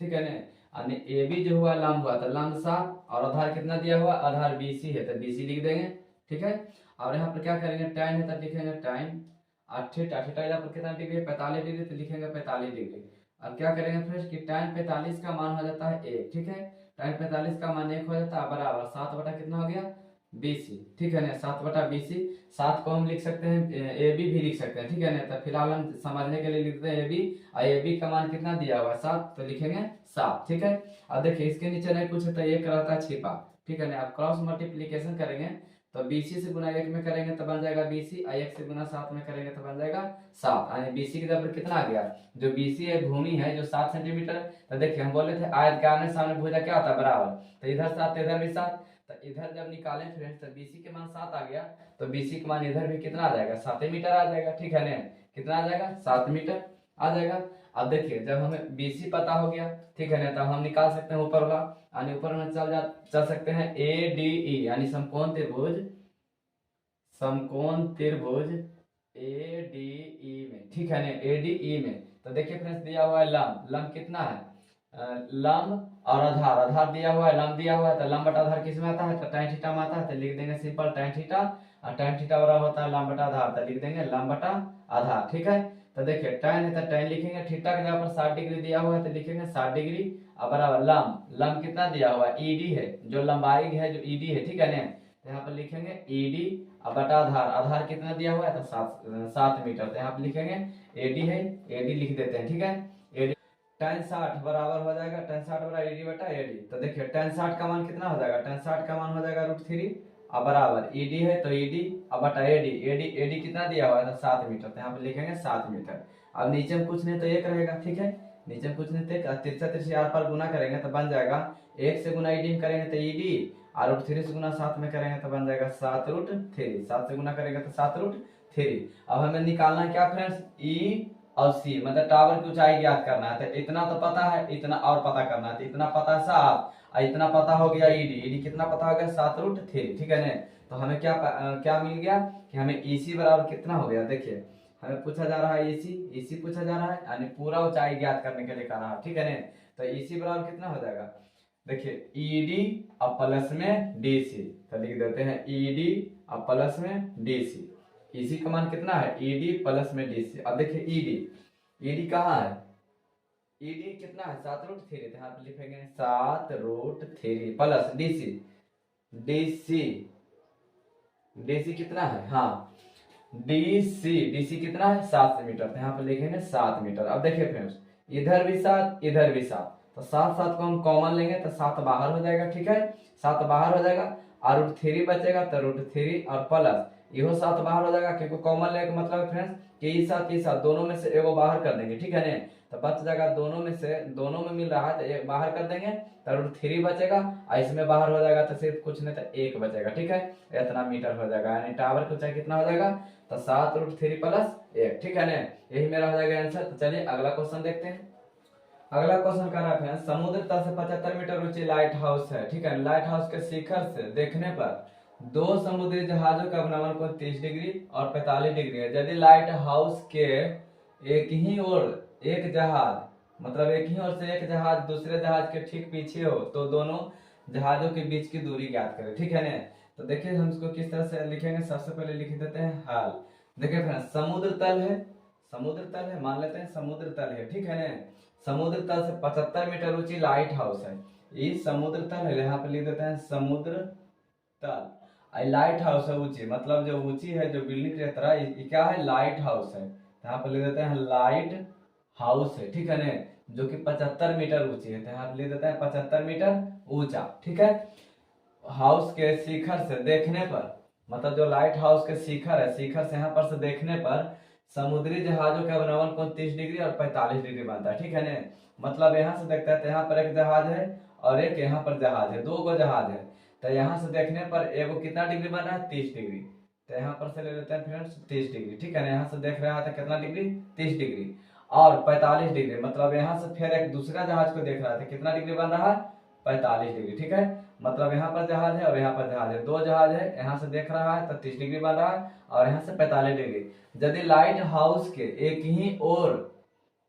ठीक है ना, यानी ए बी जो हुआ लंब हुआ तो लंब 7 और आधार कितना दिया हुआ, आधार BC है तो BC लिख देंगे, ठीक है। और यहाँ पर क्या करेंगे, tan है तो लिखेंगे tan और थीटा, थीटा यहाँ पर कितना डिग्री 45 डिग्री तो लिखेंगे 45 डिग्री। अब क्या करेंगे फ्रेंड्स कि tan 45 का मान हो जाता है 1, ठीक है, tan 45 का मान 1 हो जाता है बराबर 7 बटा कितना हो गया BC, ठीक है ना, 7 बटा BC। 7 को हम लिख सकते हैं AB भी लिख सकते हैं, ठीक है ना। तो फिलहाल हम समझने के लिए लिखते हैं AB और AB का मान कितना दिया हुआ है 7 तो लिखेंगे 7, ठीक है। अब देखिए इसके नीचे नहीं कुछ है तो एक रहता है छिपा, ठीक है ना। अब क्रॉस मल्टीप्लीकेशन करेंगे तो BC से गुना 1 में करेंगे तो बन जाएगा BC और 1 से गुना 7 में करेंगे तो बन जाएगा 7, यानी BC की जगह कितना आ गया, जो BC है भूमि है जो 7 सेंटीमीटर। तो देखिए हम बोले थे आयत के आमने सामने भुजा क्या होता है बराबर, तो इधर 7 इधर भी 7, तो इधर जब निकालें फ्रेंड्स तो BC के मान 7 आ गया तो BC के मान इधर भी कितना आ जाएगा 7 मीटर आ जाएगा, ठीक है ना, कितना आ जाएगा 7 मीटर आ जाएगा। अब देखिए जब हमें BC पता हो गया, ठीक है ना, तब हम निकाल सकते हैं ऊपर वाला, यानी ऊपर में चल सकते हैं ADE यानी समकोण त्रिभुज, समकोण त्रिभुज ADE में, ठीक है ना, ADE में। तो देखिए फ्रेंड्स दिया हुआ है लंब, लंब कितना है लंब और आधार, आधार दिया हुआ है लंब दिया हुआ है तो लंब बटा आधार किस में आता है तो tan थीटा में आता है, तो लिख देंगे सिंपल tan थीटा और tan थीटा बराबर होता है लंब बटा आधार तो लिख देंगे लंब बटा आधार, ठीक है। तो देखिए tan है तो tan लिखेंगे, थीटा के जगह पर 60 डिग्री दिया हुआ है तो लिखेंगे 60 डिग्री और बराबर लंब, लंब कितना दिया हुआ है ED है, जो लंबाई है जो ED है, ठीक है ना, तो यहाँ पर लिखेंगे ED और बटा आधार, आधार कितना दिया हुआ है तो 7 मीटर, तो यहाँ पर लिखेंगे AD है, AD लिख देते हैं, ठीक है। tan 60 बराबर हो जाएगा tan 60 बराबर AD बटा AD। तो देखिए tan 60 का मान कितना हो जाएगा, tan 60 का मान हो जाएगा √3 और बराबर ED है तो ED और बटा AD कितना दिया हुआ है तो 7 मीटर, तो यहाँ पे लिखेंगे 7 मीटर। अब नीचे में कुछ नहीं तो 1 रहेगा, ठीक है, नीचे में कुछ नहीं तो तिरछा तिरछी आर पार गुना करेंगे तो बन जाएगा 1 से गुना ED में करेंगे तो ED और √3 से गुना 7 में करेंगे तो बन जाएगा 7√3, 7 से गुना करेंगे तो 7√3। अब हमें निकालना है क्या फ्रेंड्स E और C, मतलब टावर की ऊंचाई ज्ञात करना है, तो इतना तो पता है, इतना और पता करना है, तो इतना पता है 7 और इतना पता हो गया ED कितना पता हो गया 7√3, ठीक है ना। तो हमें क्या मिल गया कि हमें EC बराबर कितना हो गया, देखिए हमें पूछा जा रहा है EC पूछा जा रहा है, यानी पूरा ऊंचाई ज्ञात करने के लिए कह रहा है, ठीक है ना। तो EC बराबर कितना हो जाएगा, देखिए ED और प्लस में DC, तो लिख देते हैं ED और प्लस में DC, इसी का मान कितना है ED प्लस में DC। अब देखिए ED कहाँ है, ED कितना है 7√3, तो यहाँ पे लिखेंगे 7√3 प्लस DC कितना है, हाँ DC कितना है 7 मीटर, तो यहाँ पे लिखेंगे 7 मीटर। अब देखिए फ्रेंड्स इधर भी 7 इधर भी 7, तो 7 को हम कॉमन लेंगे तो 7 बाहर हो जाएगा, ठीक है, 7 बाहर हो जाएगा और √3 बचेगा तो √3 और प्लस इहो 7 बाहर हो जाएगा, क्योंकि कॉमन लेने का मतलब फ्रेंड्स कि ये 7 दोनों में से एगो बाहर कर देंगे, ठीक है ना, तो बच जाएगा दोनों में मिल रहा है तो एक बाहर कर देंगे तो √3 बचेगा और इसमें बाहर हो जाएगा तो सिर्फ कुछ नहीं तो 1 बचेगा, ठीक है, इतना मीटर हो जाएगा, यानी टावर की ऊंचाई कितना हो जाएगा तो 7√3 प्लस 1, ठीक है ना, यही मेरा हो जाएगा आंसर। तो चलिए अगला क्वेश्चन देखते हैं। अगला क्वेश्चन कर रहा है समुद्र तल से 75 मीटर ऊंची लाइट हाउस है, ठीक है, लाइट हाउस के शिखर से देखने पर 2 समुद्री जहाजों का भ्रमण कोण 30 डिग्री और 45 डिग्री है। यदि लाइट हाउस के एक ही ओर एक जहाज, मतलब एक ही ओर से एक जहाज दूसरे जहाज के ठीक पीछे हो तो दोनों जहाजों के बीच की दूरी ज्ञात करें, ठीक है ना। तो देखिए हम इसको किस तरह से लिखेंगे, सबसे पहले लिख देते हैं हाल। देखिए फ्रेंड्स समुद्र तल है, मान लेते हैं समुद्र तल है, ठीक है ना, समुद्र तल से 75 मीटर ऊंची लाइट हाउस है, ये समुद्र तल है, यहाँ पे लिख देते हैं समुद्र तल। लाइट हाउस है ऊंची, मतलब जो ऊंची है जो बिल्डिंग रहता है ये क्या है लाइट हाउस है, यहाँ पे लिख देते हैं लाइट हाउस है, ठीक है ना, जो कि 75 मीटर ऊंची है, तो यहाँ पे लिख देते हैं 75 मीटर ऊंचा, ठीक है। हाउस के शिखर से देखने पर, मतलब जो लाइट हाउस के शिखर है, शिखर से यहाँ पर से देखने पर समुद्री जहाजों का भ्रमण कोण 30 डिग्री और 45 डिग्री बनता है, ठीक है ना, मतलब यहाँ से देखता है तो यहाँ पर एक जहाज है और एक यहाँ पर जहाज है, 2 गो जहाज है, तो यहाँ से देखने पर एगो कितना डिग्री बन रहा है 30 डिग्री, तो यहाँ पर से ले लेते हैं फ्रेंड्स 30 डिग्री, ठीक है ना, यहाँ से देख रहा था कितना डिग्री 30 डिग्री और 45 डिग्री, मतलब यहाँ से फिर एक दूसरा जहाज को देख रहा था कितना डिग्री बन रहा है 45 डिग्री, ठीक है। मतलब यहाँ पर जहाज है और यहाँ पर जहाज है, दो जहाज है, यहाँ से देख रहा है तो 30 डिग्री बन रहा है और यहाँ से 45 डिग्री। यदि लाइट हाउस के एक ही ओर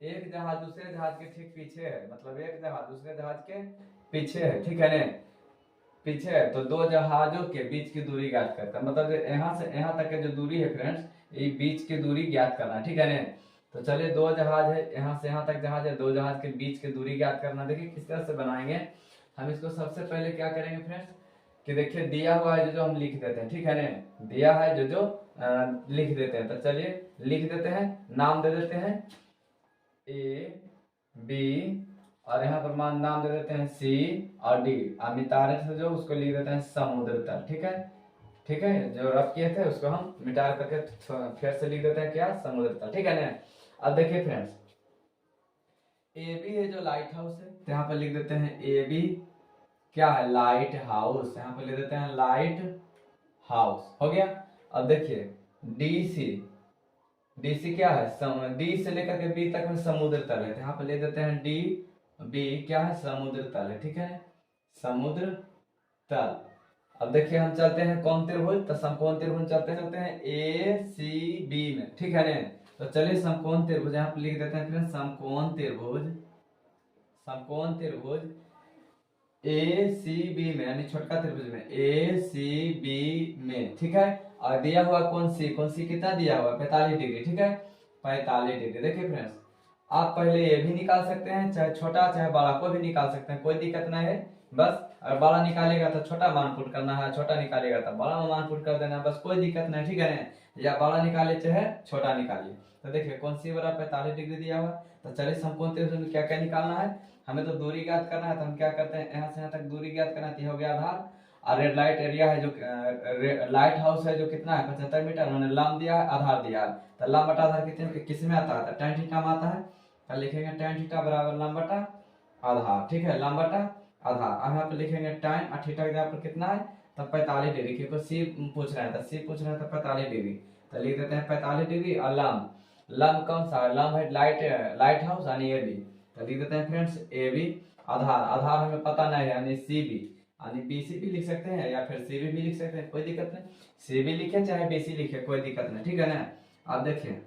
एक जहाज दूसरे जहाज के ठीक पीछे है, मतलब एक जहाज दूसरे जहाज के पीछे है, ठीक है ना, पीछे है, तो दो जहाजों के बीच की दूरी ज्ञात करता है। मतलब यहाँ से यहाँ तक की जो दूरी है फ्रेंड्स, ये बीच की दूरी ज्ञात करना है, ठीक है ना। तो चलिए दो जहाज है, यहाँ से यहाँ तक जहाज है, दो जहाज के बीच की दूरी ज्ञात करना। देखिए किस तरह से बनाएंगे हम इसको। सबसे पहले क्या करेंगे फ्रेंड्स कि देखिए दिया हुआ है जो हम लिख देते हैं, ठीक है ना, दिया है जो लिख देते हैं। तो चलिए लिख देते हैं, नाम दे देते हैं ए बी, और यहाँ पर मान नाम दे देते हैं सी और डी। और मिटारे थे जो उसको लिख देते हैं समुद्र तल, ठीक है, ठीक है। जो रब किए थे उसको हम मिटा करके फिर से लिख देते हैं क्या, समुद्र तल, ठीक है ना। अब देखिए फ्रेंड्स ए बी है जो लाइट हाउस है, तो यहाँ पर लिख देते हैं ए बी क्या है, लाइट हाउस, यहाँ पर लिख देते हैं लाइट हाउस, हो गया। अब देखिए डी सी, डी सी क्या है, डी से लेकर के बी तक में समुद्र तल है, तो यहाँ पर ले देते हैं डी बी क्या है, समुद्र तल है, ठीक है, समुद्र तल। अब देखिए हम चलते हैं कौन त्रिभुज, तो समकोण त्रिभुज चलते चलते हैं ए सी बी में, ठीक है ना। तो चलिए समकोण त्रिभुज यहाँ पर लिख देते हैं फिर समकोण त्रिभुज, समकोण त्रिभुज ए सी बी में, यानी छोटका त्रिभुज में ए सी बी में, ठीक है। और दिया हुआ कौन सी, कौन सी कितना दिया हुआ, 45 डिग्री, ठीक है, 45 डिग्री। देखिए फ्रेंड्स आप पहले ये भी निकाल सकते हैं, चाहे छोटा चाहे बड़ा को भी निकाल सकते हैं, कोई दिक्कत नहीं है। बस अगर बड़ा निकालेगा तो छोटा मान पुट करना है, छोटा निकालेगा तो बड़ा मान पुट कर देना है, बस कोई दिक्कत नहीं, ठीक है ना। या बड़ा निकाले चाहे छोटा निकालिए। तो देखिए कौन सी बड़ा 45 डिग्री दिया हुआ। तो चलिए समकोण त्रिभुज में क्या क्या निकालना है, हमें तो दूरी ज्ञात करना है। तो हम क्या करते हैं, यहाँ से यहाँ तक दूरी ज्ञात करना है, हो गया आधार। और रेड लाइट एरिया है जो लाइट हाउस है जो कितना है 75 मीटर, उन्होंने लंब दिया है आधार दिया है। तो लंब बटा आधार कितने किस में आता है, tan थीटा में आता है। तो लिखेंगे tan थीटा बराबर लंब बटा आधार, ठीक है, लंब बटा आधार। अब यहाँ पे लिखेंगे tan और थीटा का पर कितना है, तब 45 डिग्री, क्योंकि सी पूछ रहे हैं, तो सी पूछ रहे हैं तो 45 डिग्री। तो लिख देते हैं 45 डिग्री। और लंब, लंब कौन सा है, लंब है लाइट हाउस यानी ए बी। तो लिख देते हैं फ्रेंड्स ए बी। आधार, आधार हमें पता नहीं है यानी सी बी, यानी बी सी भी लिख सकते हैं या फिर सी भी लिख सकते हैं, कोई दिक्कत नहीं। सी भी लिखे चाहे बी सी लिखे, कोई दिक्कत नहीं, ठीक है ना। अब देखिए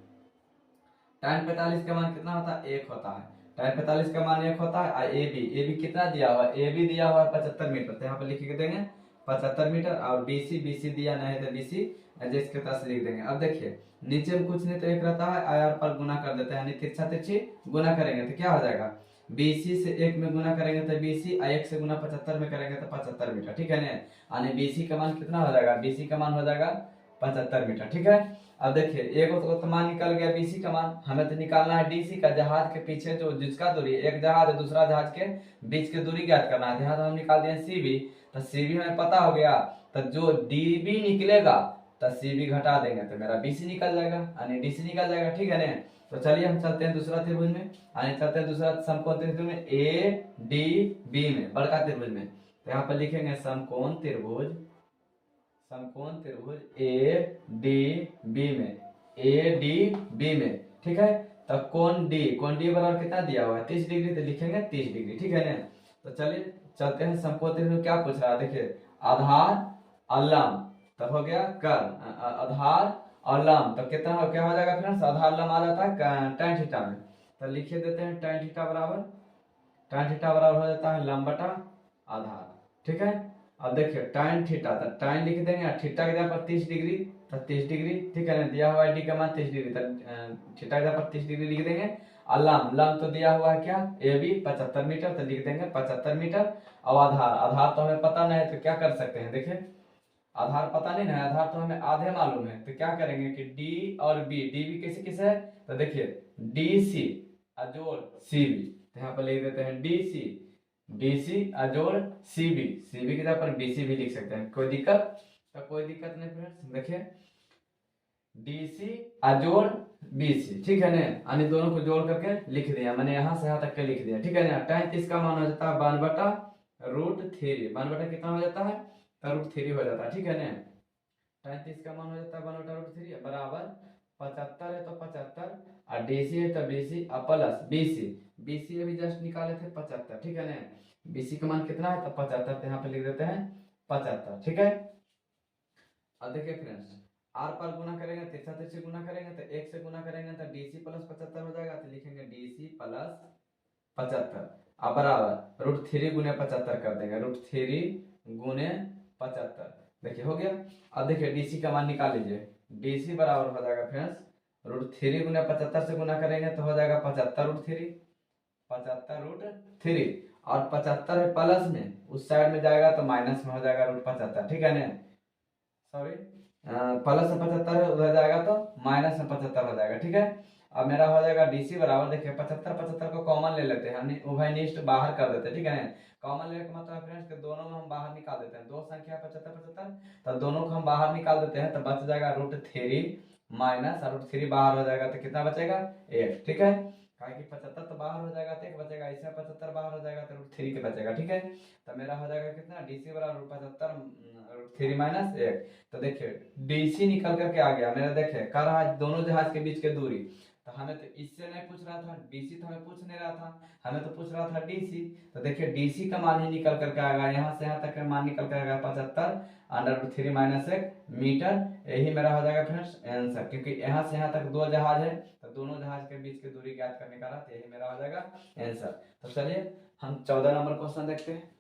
tan 45 का मान कितना होता है, 1 होता है। tan 45 का मान 1 होता है। और ए बी कितना दिया हुआ है, ए बी दिया हुआ है 75 मीटर, तो यहाँ पर लिख के देंगे 75 मीटर। और बी सी दिया नहीं है तो बी सी जिसके पास लिख देंगे। अब देखिए नीचे में कुछ नहीं तो एक रहता है, आर पर गुना कर देते हैं, यानी तिरछा तिरछी गुना करेंगे तो क्या हो जाएगा, बीसी से 1 में गुना करेंगे तो बीसी, और 1 से गुना 75 में करेंगे तो 75 मीटर, ठीक है ना। यानी बीसी का मान कितना हो जाएगा, बीसी का मान हो जाएगा 75 मीटर, ठीक है। अब देखिए एक तो मान निकल गया बीसी का मान, हमें तो निकालना है डीसी का, जहाज के पीछे जो जिसका दूरी, एक जहाज है दूसरा जहाज के बीच की दूरी ज्ञात करना है। यहाँ तो हम निकाल दिए सीबी, तो सीबी हमें पता हो गया। तो जो डीबी निकलेगा तो सीबी घटा देंगे तो मेरा बीसी निकल जाएगा, यानी डीसी निकल जाएगा, ठीक है ना। तो चलिए हम चलते हैं दूसरा त्रिभुज में, यानी चलते हैं दूसरा समकोण त्रिभुज में ए डी बी में, बड़का त्रिभुज में। तो यहाँ पर लिखेंगे समकोण त्रिभुज, समकोण त्रिभुज ए डी बी में, ए डी बी में, ठीक है। तो कोण डी बराबर कितना दिया हुआ है 30 डिग्री, तो लिखेंगे 30 डिग्री, ठीक है ना। तो चलिए चलते हैं समकोण त्रिभुज क्या पूछ रहा है, देखिए आधार और लंब, तो हो गया कर्ण, आधार और लंब, तो कितना हो क्या हो जाएगा फ्रेंड्स, आधार लंब आ जाता है tan थीटा में। तो लिखे देते हैं tan थीटा बराबर हो जाता है लंब बटा आधार, ठीक है। अब देखिए tan थीटा, तो tan लिख देंगे, थीटा की जगह पर 30 डिग्री, तो 30 डिग्री, ठीक है ना, दिया हुआ है डी का मान 30 डिग्री, तो थीटा की जगह पर 30 डिग्री लिख देंगे। और लंब तो दिया हुआ है क्या, ए बी 75 मीटर, तो लिख देंगे 75 मीटर। और आधार तो हमें पता नहीं है, तो क्या कर सकते हैं, देखिए आधार पता नहीं ना, आधार तो हमें आधे मालूम है, तो क्या करेंगे कि डी और बी, डी बी किसे किसे है, तो देखिए डी सी अजोड़ सी बी, तो यहाँ पर लिख देते हैं डी सी अजोड़ सी बी, सी बी की जगह पर बी सी भी लिख सकते हैं, कोई दिक्कत, तो कोई दिक्कत नहीं फ्रेंड्स। देखिए डी सी अजोड़ बी सी, ठीक है ना, यानी दोनों को जोड़ करके लिख दिया, मैंने यहाँ से यहाँ तक के लिख दिया, ठीक है ना। tan 30 का मान हो जाता है 1/√3, 1/, कितना हो जाता है, √3 हो जाता है, ठीक है ना। tan 30 का मान हो जाता है 1/√3 बराबर 75 है तो 75, और डीसी है तो बीसी और प्लस बीसी, बीसी अभी जस्ट निकाले थे 75, ठीक है ना। BC का मान कितना है, तो 75, तो यहाँ पे लिख देते हैं 75, ठीक है। अब देखिए फ्रेंड्स, आर पर गुना करेंगे, तिरछा तिरछी गुना करेंगे, तो 1 से गुना करेंगे तो DC प्लस 75 हो जाएगा, तो लिखेंगे DC प्लस 75, अब बराबर √3 गुने 75 कर देंगे, √3 गुने 75, देखिए हो गया। अब देखिए DC का मान निकाल लीजिए, DC बराबर हो जाएगा फ्रेंड्स √3 गुने 75 से गुना करेंगे तो हो जाएगा 75 √3, और 75 है प्लस में, उस साइड में जाएगा तो माइनस में हो जाएगा √75, ठीक है ना, सॉरी प्लस में 75 है, उधर जाएगा तो माइनस में 75 हो जाएगा, ठीक है। अब मेरा हो जाएगा DC बराबर, देखिए 75 को कॉमन ले लेते हैं, उभयनिष्ठ बाहर कर देते हैं, ठीक है ना। कॉमन लेने का मतलब फ्रेंड्स कि दोनों में हम बाहर निकाल देते हैं, दो संख्या 75 तो दोनों को हम बाहर निकाल देते हैं, तो बच जाएगा √3 माइनस, और √3 बाहर हो जाएगा तो कितना बचेगा 1, ठीक है। कहा कि 75 तो बाहर हो जाएगा तो 1 बचेगा, इसमें 75 बाहर हो जाएगा तो √3 के बचेगा, ठीक है। तो मेरा हो जाएगा कितना, DC बराबर 75 √3 माइनस 1, तो देखिए DC निकल करके आ गया मेरा, देखिए कर रहा है दोनों जहाज के बीच के दूरी, तो हमें तो इससे नहीं पूछ रहा था, BC तो हमें पूछ नहीं रहा था, हमें तो पूछ रहा था DC, तो देखिए DC का मान ही निकल करके आएगा, यहाँ से यहाँ तक का मान निकल कर आएगा 75 √3 माइनस 1 मीटर, यही मेरा हो जाएगा फ्रेंड्स आंसर, क्योंकि यहाँ से यहाँ तक दो जहाज है, तो दोनों जहाज के बीच की दूरी ज्ञात करने का रहा, यही मेरा हो जाएगा आंसर। तो चलिए हम 14 नंबर क्वेश्चन देखते हैं।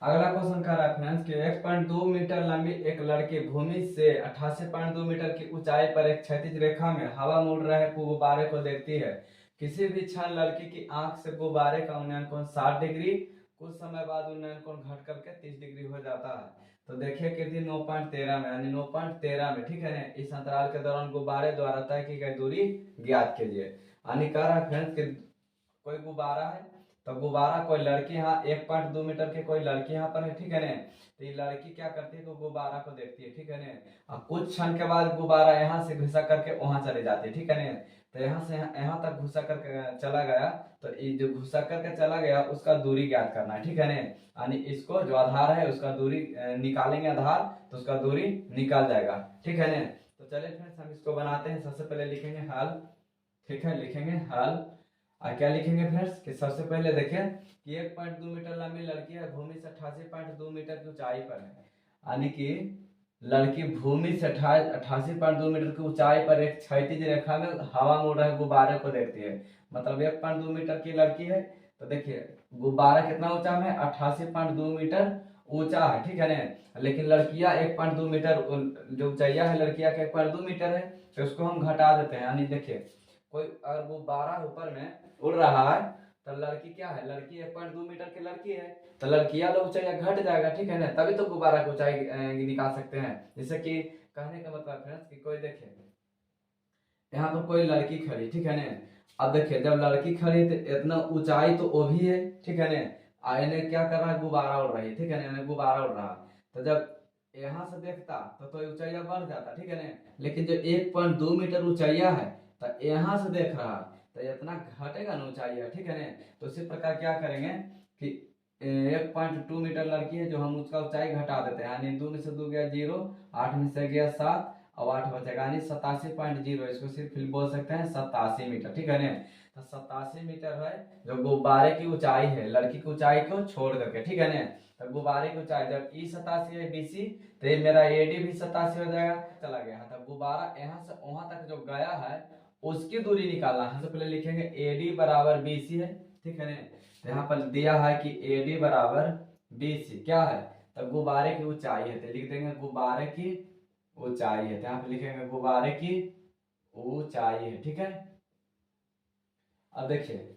अगला क्वेश्चन कह रहा है फ्रेंड्स कि 1.2 मीटर लंबी एक लड़की भूमि से 88.2 मीटर की ऊंचाई पर एक क्षैतिज रेखा में हवा मोड़ रहे गुब्बारे को देखती है। किसी भी क्षण लड़की की आंख से गुब्बारे का उन्नयन कोण 60 डिग्री, कुछ समय बाद उन्नयन कोण घट करके 30 डिग्री हो जाता है। तो देखिए कि 9.13 में, यानी 9.13 में, ठीक है ना, इस अंतराल के दौरान गुब्बारे द्वारा तय की गई दूरी ज्ञात कीजिए। यानी कह रहा है फ्रेंड्स कि कोई गुब्बारा है, तो गुब्बारा कोई लड़की यहाँ 1.2 मीटर के कोई लड़की यहाँ पर है, ठीक है ना, तो ये लड़की क्या करती है, तो गुब्बारा को देखती है, ठीक है ना, और कुछ क्षण के बाद गुब्बारा यहाँ से घुसा करके वहां चले जाती है, ठीक है ना, तो यहाँ से यहाँ तक घुसा करके चला गया, तो ये जो घुसा करके चला गया उसका दूरी ज्ञात करना है, ठीक है ना, यानी इसको जो आधार है उसका दूरी निकालेंगे आधार, तो उसका दूरी निकल जाएगा, ठीक है ना। तो चलिए फ्रेंड्स हम इसको बनाते हैं, सबसे पहले लिखेंगे हल, ठीक है, लिखेंगे हल, और क्या लिखेंगे फ्रेंड्स कि सबसे पहले देखिए कि 1.2 मीटर लंबी लड़की है, भूमि से 88.2 मीटर की ऊंचाई पर है, यानी कि लड़की भूमि से 88.2 मीटर की ऊंचाई पर एक क्षैतिज रेखा में हवा मोड़ रहे गुब्बारे को देखती है, मतलब 1.2 मीटर की लड़की है, तो देखिए गुब्बारा कितना ऊंचा में 88.2 मीटर ऊंचा है, ठीक है ना, लेकिन लड़कियां 1.2 मीटर, जो ऊंचाइया है लड़कियां का 1.2 मीटर है, तो उसको हम घटा देते हैं, यानी देखिए कोई अगर गुब्बारा ऊपर में उड़ रहा है, तो लड़की क्या है, लड़की 1.2 मीटर की लड़की है, तो लड़कियां लोग ऊंचाई घट जाएगा, ठीक है ना, तभी तो गुब्बारा की ऊंचाई निकाल सकते हैं। जैसे कि कहने का मतलब फ्रेंड्स कि कोई देखे यहाँ पर कोई लड़की खड़ी, ठीक है ना, अब देखिए जब लड़की खड़ी तो इतना ऊंचाई तो वो भी है, ठीक है ना, आईने क्या कर रहा है, गुब्बारा उड़ रही है, ठीक है ना, गुब्बारा उड़ रहा है, तो जब यहाँ से देखता तो ऊंचाइया बढ़ जाता, ठीक है ना, लेकिन जो 1.2 मीटर ऊंचाइया है, तो यहाँ से देख रहा है तो इतना घटेगा ना ऊंचाई, ठीक है ना, तो इसी प्रकार क्या करेंगे कि 1.2 मीटर लड़की है जो हम उसका ऊंचाई घटा देते हैं, यानी 2 में से 2 गया 0, 8 में से गया 7, और 8 बचेगा, यानी 87.0, इसको सिर्फ बोल सकते हैं 87 मीटर, ठीक है ना, तो 87 मीटर है जो गुब्बारे की ऊंचाई है, लड़की की ऊंचाई को छोड़ करके, ठीक है ना, तो गुब्बारे की ऊंचाई जब ई 87 है BC, तो ये मेरा AD भी 87 हो जाएगा, चला गया, तो गुब्बारा यहाँ से वहां तक जो गया है उसकी दूरी निकालना है, सबसे पहले लिखेंगे AD बराबर BC है, ठीक है ना, तो यहाँ पर दिया है कि AD बराबर BC क्या है, तो गुब्बारे की ऊंचाई है, तो लिख देंगे गुब्बारे की ऊंचाई है, तो यहाँ पे लिखेंगे गुब्बारे की ऊंचाई है, ठीक है। अब देखिए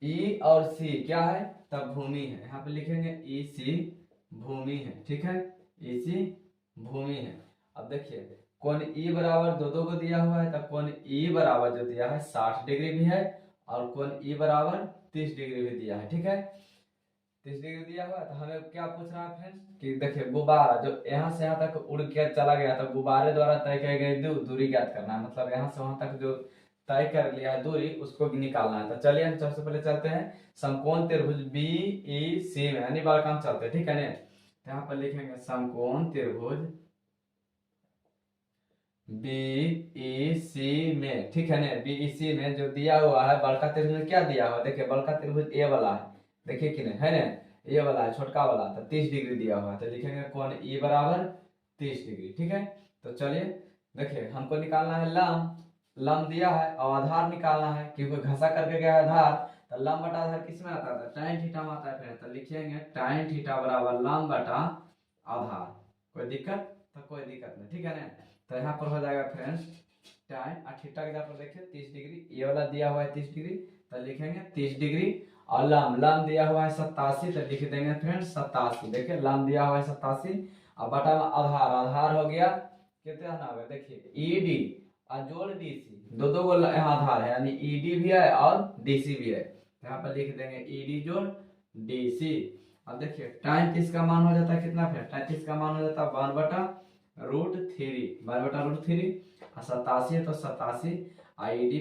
E और C क्या है, तब भूमि है, यहाँ पे लिखेंगे EC भूमि है, ठीक है, EC भूमि है। अब देखिए कोण E बराबर दो को दिया हुआ है, तब कोण E बराबर जो दिया है 60 डिग्री भी है, और कोण E बराबर 30 डिग्री भी दिया है, ठीक है, 30 डिग्री दिया हुआ है, तो हमें क्या पूछ रहा है फ्रेंड्स कि देखिए गुब्बारा जो यहाँ से यहाँ तक उड़ के चला गया, तो गुब्बारे द्वारा तय की गई दूरी ज्ञात करना है, मतलब यहाँ से वहां तक जो तय कर लिया है दूरी उसको भी निकालना है। तो चलिए हम सबसे पहले चलते हैं समकोण त्रिभुज BEC में, यानी बार काम चलते हैं, ठीक है ना, यहाँ पर लिखेंगे समकोण त्रिभुज BEC में, ठीक है ना, BEC में जो दिया हुआ है बड़का त्रिभुज में क्या दिया हुआ है, देखिए बड़का त्रिभुज A वाला है, देखिए कि नहीं है ना, ये वाला है छोटका वाला, तो 30 डिग्री दिया हुआ है, तो लिखेंगे कोण ई बराबर 30 डिग्री। ठीक है, तो चलिए देखिए हमको निकालना है लम दिया है और आधार निकालना है, क्योंकि घसा करके गया है आधार, तो लम बटा आधार किस में आता है, tan थीटा में आता है। फिर तो लिखेंगे tan थीटा बराबर लम बटा आधार। कोई दिक्कत, तो कोई दिक्कत नहीं, ठीक है ना। तो यहाँ पर हो जाएगा फ्रेंड्स tan और थीटा के जगह पर देखिए 30 डिग्री, ये वाला दिया हुआ है 30 डिग्री, तो लिखेंगे 30 डिग्री। और लम दिया हुआ है 87, तो लिख देंगे फ्रेंड्स 87। देखिए लम दिया हुआ है 87 और बटा में आधार हो गया कितना ना होगा, देखिए ईडी और जोड़ डीसी, दो को यहाँ आधार है, यानी ईडी भी है और डीसी भी है। यहाँ पर लिख देंगे ईडी जोड़ डीसी। अब देखिए tan 30 का मान हो जाता है कितना, फिर tan 30 का मान हो जाता है 1/√3 और 87 है तो 87 ईडी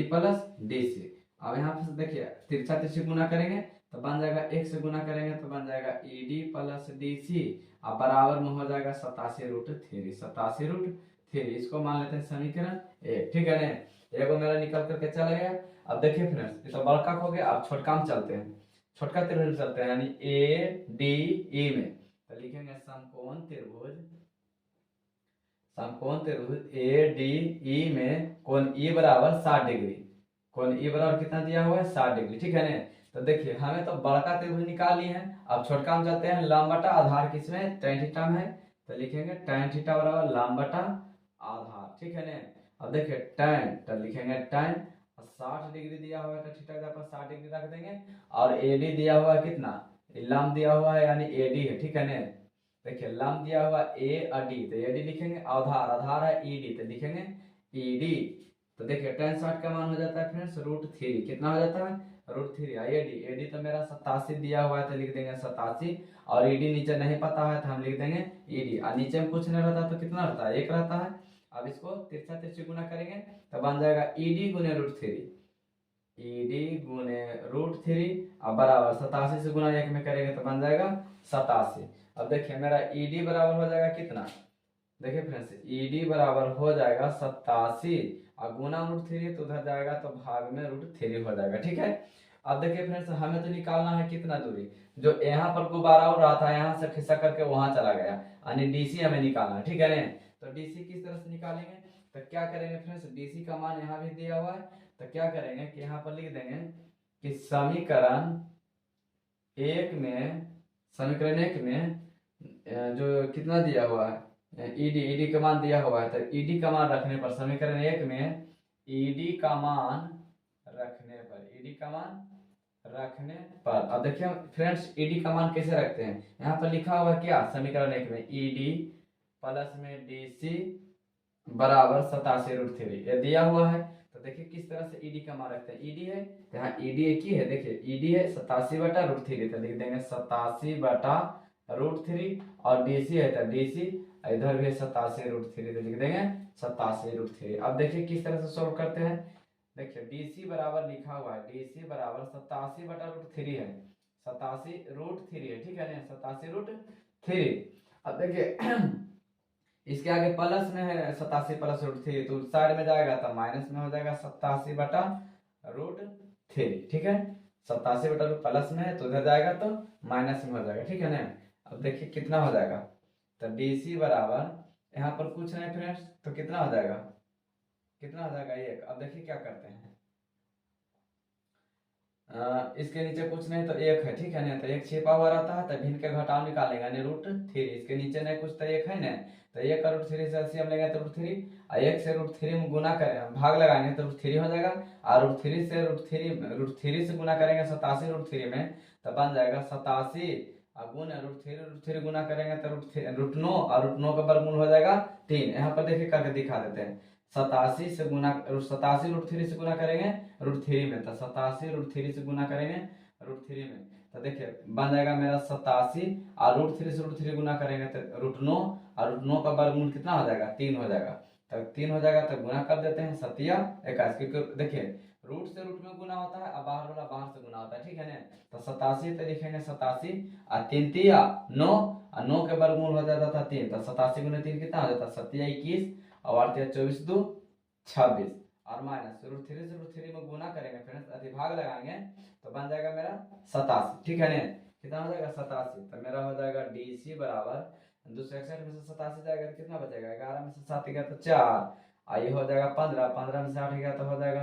प्लस डीसी। अब यहाँ पे देखिए तिरछा तिरछी गुना करेंगे तो बन जाएगा, एक से गुना करेंगे तो बन जाएगा ईडी प्लस डीसी और बराबर में हो जाएगा 87√3। इसको मान लेते हैं समीकरण एक। ठीक है ना, एगो मेरा निकल करके चला गया। अब देखिए फ्रेंड्स ये तो बड़का हो गया, अब छोटका में चलते हैं, छोटका त्रिभुज चलते हैं, यानी ए डी ई में, तो लिखेंगे समकोण त्रिभुज ए डी ई में कोण ई बराबर 60 डिग्री, कोण ई बराबर कितना दिया हुआ है 60 डिग्री। ठीक है ना, तो देखिए हमें तो बड़का त्रिभुज निकाल लिए हैं, अब छोटका में जाते हैं। लंब बटा आधार किसमें, tan थीटा में है, तो लिखेंगे tan थीटा बराबर लंब बटा आधार। ठीक है ना, अब देखिए tan, तो लिखेंगे tan 60 डिग्री दिया हुआ है तो थीटा का 60 डिग्री रख देंगे, और एडी दिया हुआ है कितना, लंब दिया हुआ है यानी एडी है। ठीक है ना, देखिए लंब दिया हुआ ए और डी, तो एडी लिखेंगे, आधार है ईडी, तो लिखेंगे ईडी। तो देखिए tan 60 का मान हो जाता है फ्रेंड्स √3, कितना हो जाता है √3। एडी तो मेरा 87 दिया हुआ है तो लिख देंगे 87, और ईडी नीचे नहीं पता है तो हम लिख देंगे ईडी, और नीचे में कुछ नहीं रहता तो कितना रहता है, 1 रहता है। अब इसको तिरछा तिरछी गुना करेंगे तो बन जाएगा ईडी गुने √3 और बराबर 87 से गुना 1 में करेंगे तो बन जाएगा 87। अब देखिए मेरा ईडी बराबर हो जाएगा कितना, देखिए फ्रेंड्स ईडी बराबर हो जाएगा 87 और गुना √3 तो उधर जाएगा तो भाग में √3 हो जाएगा। ठीक है, अब देखिए फ्रेंड्स हमें तो निकालना है कितना दूरी, जो यहाँ पर गुब्बारा उड़ रहा था यहाँ से खिसक करके वहां चला गया, यानी डीसी हमें निकालना है। ठीक है ना, तो डीसी किस तरह से निकालेंगे, तो क्या करेंगे फ्रेंड्स, डीसी का मान यहाँ भी दिया हुआ है, तो क्या करेंगे कि यहाँ पर लिख देंगे कि समीकरण एक में जो कितना दिया हुआ है ईडी का मान दिया हुआ है, तो ईडी का मान रखने पर समीकरण एक में ईडी का मान रखने पर अब देखिए फ्रेंड्स ईडी का मान कैसे रखते हैं, यहाँ पर लिखा हुआ है क्या, समीकरण एक में ईडी प्लस में डीसी बराबर 87√3 ये दिया हुआ है। तो देखिए किस तरह से ईडी का मान रखते हैं, ईडी है यहाँ ईडी एक ही है, देखिए ईडी है 87/√3, तो लिख देंगे 87/√3, और डीसी है तो डीसी इधर भी 87√3, तो लिख देंगे 87√3। अब देखिए किस तरह से सोल्व करते हैं, देखिए डीसी बराबर लिखा हुआ है, डीसी बराबर 87/√3 है, 87√3 है। ठीक है ना, 87√3। अब देखिए इसके आगे प्लस में है 87 + √3, तो साइड में जाएगा तो माइनस में हो जाएगा 87/√3। ठीक है, 87 प्लस में है तो उधर जाएगा तो माइनस में हो जाएगा। ठीक है ना, अब देखिए कितना हो जाएगा, तो डीसी बराबर यहाँ पर कुछ नहीं फ्रेंड्स, तो कितना हो जाएगा 1। अब देखिए क्या करते हैं, इसके नीचे कुछ नहीं तो 1 है। ठीक है ना, तो 1 छिपा हुआ रहता है तो भिन्न के घटाव निकालेंगे, यानी √3, इसके नीचे नहीं कुछ तो 1 है ना, तो 1 का √3 से एलसीएम लेंगे तो √3, और 1 से √3 में गुना करें भाग लगाएंगे तो √3 हो जाएगा, और √3 से गुना करेंगे 87√3 में तो बन जाएगा 87, और गुना √3 गुना करेंगे तो √9, और √9 का वर्गमूल हो जाएगा 3। यहाँ पर देखिए करके दिखा देते हैं, 87 से गुना 87√3 से गुना करेंगे √3 में, तो 87√3 से गुना करेंगे √3 में, तो देखिए बन जाएगा मेरा 87, और √3 से √3 गुना करेंगे तो √9, और √9 का वर्गमूल कितना हो जाएगा 3 हो जाएगा, तो 3 हो जाएगा तो गुना कर देते हैं 7 या 21, क्योंकि देखिए रूट से रूट में गुना होता है और बाहर वाला बाहर से गुना होता है। ठीक है ना, तो 87 तो लिखेंगे 87, और 3 तिया 9, और 9 के वर्गमूल हो जाता था 3, तो 87 × 3 कितना हो जाता है 7 या 21, और 8 या 24 2 26, और माइनस √3 से √3 में गुना करेंगे फ्रेंड्स, अधिभाग लगाएंगे तो बन जाएगा मेरा 87, ठीक है ना। कितना हो जाएगा 87, तो मेरा हो जाएगा DC बराबर 261 में से 87 जाएगा तो कितना बचेगा, 11 में से 7 गया तो 4, ये हो जाएगा 15, 15 में से 8 गया तो हो जाएगा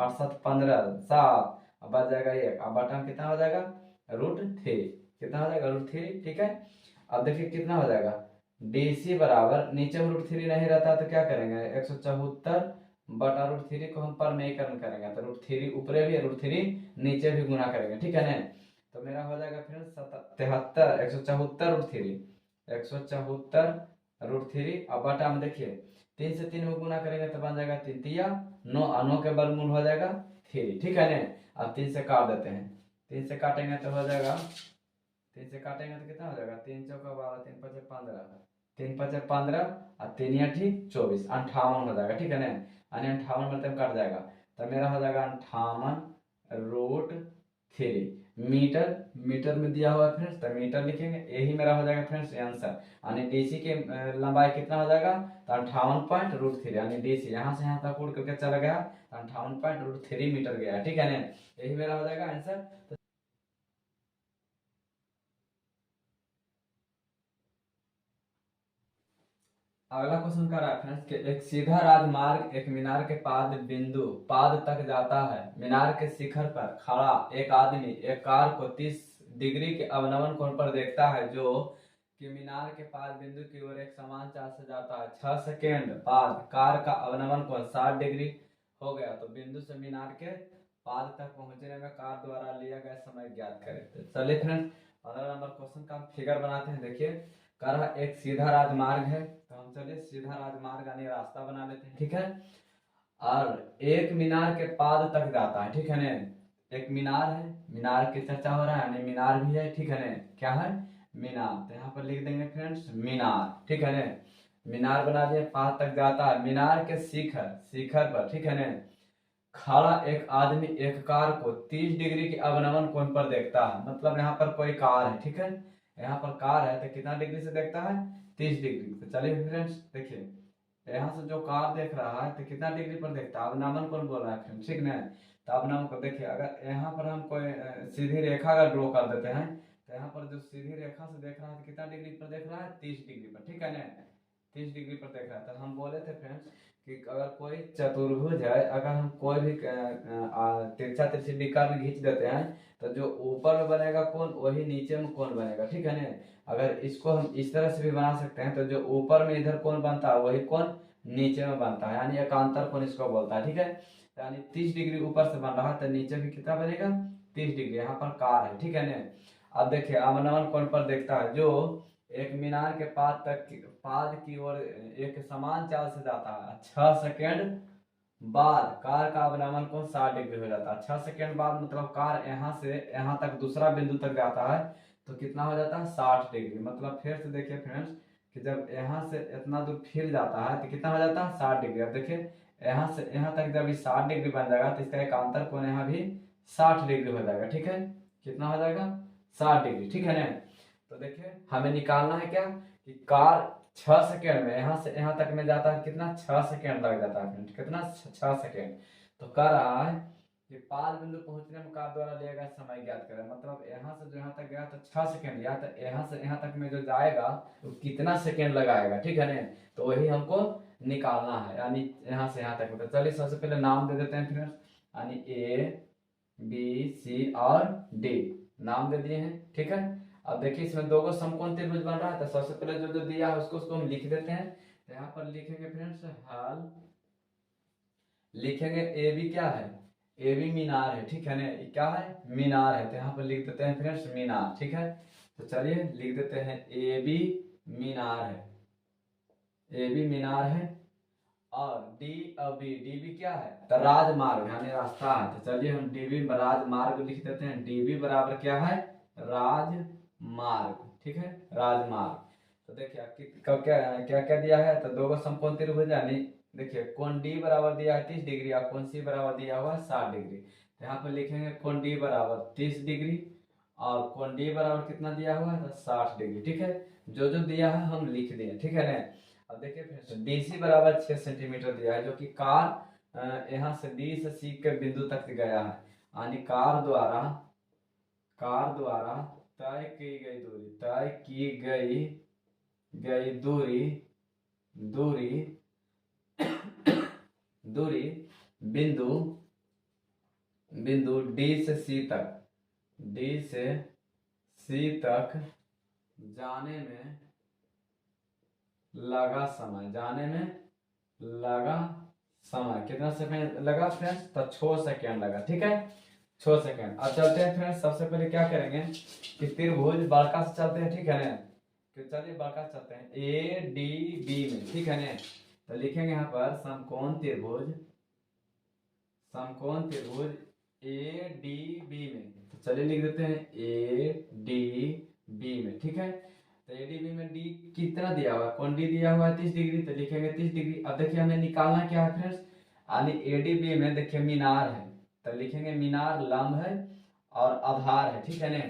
8 7 15 7, अब बच जाएगा 1, अब बटा में कितना हो जाएगा √3, कितना हो जाएगा √3, ठीक है। अब देखिए कितना हो जाएगा DC बराबर, नीचे में √3 नहीं रहता तो क्या करेंगे 174 बटा √3 को हम परमेयीकरण करेंगे तो √3 ऊपरे भी √3 नीचे भी गुना करेंगे, ठीक है ना। तो मेरा हो जाएगा फिर 73 174 √3 174 √3, अब बटा में देखिए 3 से 3 में गुना करेंगे तो बन जाएगा 3 तिया 9, 9 के वर्गमूल हो जाएगा 3, ठीक है ना। अब 3 से काट देते हैं, 3 से काटेंगे तो हो जाएगा, 3 से काटेंगे तो कितना हो जाएगा 3 चौका 12 3 5 15, 3 5 15 और 3 8 24, 58 हो जाएगा, ठीक है ना। 58 मतलब कट जाएगा तो मेरा हो जाएगा 58√3 मीटर, मीटर में दिया हुआ है फ्रेंड्स तो मीटर लिखेंगे, यही मेरा हो जाएगा फ्रेंड्स आंसर। यानी DC के लंबाई कितना हो जाएगा तो 58.√3, यानी DC यहाँ से यहाँ तक उड़ करके चला गया तो 58.√3 मीटर गया, ठीक है ना। यही मेरा हो जाएगा आंसर। अगला क्वेश्चन का रेफरेंस कि एक सीधा राजमार्ग एक मीनार के पाद तक जाता है। मीनार के शिखर पर खड़ा एक आदमी एक कार को 30 डिग्री के अवनमन कोण पर देखता है, जो कि मीनार के पाद बिंदु की ओर एक समान चाल से जाता है। 6 सेकेंड बाद कार का अवनमन कोण 60 डिग्री हो गया तो बिंदु से मीनार के पाद तक पहुंचने में कार द्वारा लिया गया समय ज्ञात करें। तो चलिए फ्रेंड्स 15 नंबर क्वेश्चन का फिगर बनाते हैं। देखिए कर एक सीधा राजमार्ग है तो हम चलिए सीधा राजमार्ग यानी रास्ता बना लेते हैं, ठीक है। और एक मीनार के पाद तक जाता है, ठीक है ना। एक मीनार है, मीनार की चर्चा हो रहा है यानी मीनार भी है, ठीक है ना। क्या है मीनार, तो यहाँ पर लिख देंगे फ्रेंड्स मीनार, ठीक है ना। मीनार बना दिया, पाद तक जाता है। मीनार के शिखर पर, ठीक है ना, खड़ा एक आदमी एक कार को 30 डिग्री के अवनमन कोण पर देखता है। मतलब यहाँ पर कोई कार है, ठीक है, यहाँ पर कार है तो कितना डिग्री से देखता है 30 डिग्री। तो चलिए फ्रेंड्स देखिए यहाँ से जो कार देख रहा है तो कितना डिग्री पर देखता है, अवनमन कोण बोल रहा है फ्रेंड्स, ठीक ना। तो अवनमन को देखिए, अगर यहाँ पर हम कोई सीधी रेखा अगर ड्रॉ कर देते हैं तो यहाँ पर जो सीधी रेखा से देख रहा है तो कितना डिग्री पर देख रहा है 30 डिग्री पर, ठीक है ना। 30 डिग्री पर देख रहा है। तो हम बोले थे फ्रेंड्स कि अगर कोई चतुर्भुज है, अगर हम कोई भी तिरछा तिरछी विकर्ण खींच देते हैं तो जो ऊपर में बनेगा कोण वही नीचे में कोण बनेगा, ठीक है ना। अगर इसको हम इस तरह से भी बना सकते हैं तो जो ऊपर में इधर कोण बनता है वही कोण नीचे में बनता है, यानी एकांतर कोण इसको बोलता है, ठीक है। यानी 30 डिग्री ऊपर से बन रहा है तो नीचे भी कितना बनेगा 30 डिग्री। यहाँ पर कार है, ठीक है ना। अब देखिए अवनमन कोण पर देखता है जो एक मीनार के पाद की ओर एक समान चाल से जाता है। 6 सेकेंड बाद कार का अवनमन कोण 60 डिग्री हो जाता है। 6 सेकेंड बाद मतलब कार यहाँ से यहाँ तक दूसरा बिंदु तक जाता है तो कितना हो जाता है 60 डिग्री। मतलब फिर से देखिए फ्रेंड्स कि जब यहाँ से इतना दूर फिर जाता है तो कितना हो जाता है 60 डिग्री। अब देखिए यहाँ से यहाँ तक जब 60 डिग्री बन जाएगा तो इसका एकांतर कोण यहाँ भी 60 डिग्री हो जाएगा, ठीक है। कितना हो जाएगा 60 डिग्री, ठीक है ना। तो देखिए हमें निकालना है क्या कि कार 6 सेकेंड में यहाँ से यहाँ तक में जाता है, कितना 6 सेकेंड लग जाता है फ्रेंड, कितना 6 सेकेंड। तो कह रहा है कि पाद बिंदु पहुंचने में कार द्वारा लिया गया समय ज्ञात करें। मतलब यहाँ से जो यहाँ तक गया तो 6 सेकेंड लिया, तो यहाँ से यहाँ तक में जो जाएगा तो कितना सेकेंड लगाएगा, ठीक है ना। तो वही हमको निकालना है, यानी यहाँ से यहाँ तक। तो चलिए सबसे पहले नाम दे देते हैं फ्रेंड्स, यानी A B C और D नाम दे दिए हैं, ठीक है। अब देखिए इसमें दो गो समकोण त्रिभुज बन रहा है तो सबसे पहले जो जो दिया है उसको हम लिख देते हैं। तो यहाँ पर लिखेंगे फ्रेंड्स हाल, लिखेंगे ए बी क्या है, ए बी मीनार है, ठीक है ना। क्या है मीनार है, तो यहाँ पर लिख देते हैं फ्रेंड्स मीनार, ठीक है। तो चलिए लिख देते हैं ए बी मीनार है, ए बी मीनार है। और डी और बी, डी बी क्या है तो राजमार्ग यानी रास्ता है। तो चलिए हम डी बी राजमार्ग लिख देते हैं। डी बी बराबर क्या है राजमार्ग, ठीक है राजमार्ग। तो देखिए क्या क्या क्या दिया है तो दो गो समकोण त्रिभुज, यानी देखिए कोण डी बराबर दिया है 30 डिग्री और कोण सी बराबर दिया हुआ है 60 डिग्री। तो यहाँ पर लिखेंगे कोण डी बराबर 30 डिग्री और कोण डी बराबर कितना दिया हुआ है तो 60 डिग्री, ठीक है। जो जो दिया है हम लिख दिए, ठीक है ना। अब देखिए फिर DC बराबर 6 सेंटीमीटर दिया है, जो कि कार यहाँ से डी से सी के बिंदु तक गया है, यानी कार द्वारा तय की गई दूरी बिंदु डी से सी तक जाने में लगा समय कितना सेकंड लगा फ्रेंड्स? तो 6 सेकंड लगा। ठीक है, 6 सेकंड। अब चलते हैं फ्रेंड्स, सबसे पहले क्या करेंगे कि त्रिभुज बड़का से चलते हैं। ठीक है ना, तो चलिए बड़का से चलते हैं ए डी बी में। ठीक है ना, तो लिखेंगे यहाँ पर समकोण त्रिभुज ए डी बी में। तो चलिए लिख देते हैं ए डी बी में। ठीक है, तो ए डी बी में डी कितना दिया हुआ है? कौन डी दिया हुआ है? 30 डिग्री, तो लिखेंगे 30 डिग्री। अब देखिए हमें निकालना क्या है फ्रेंड्स, यानी ए डी बी में देखिए मीनार है, तो लिखेंगे मीनार लंब है और आधार है। ठीक है ना,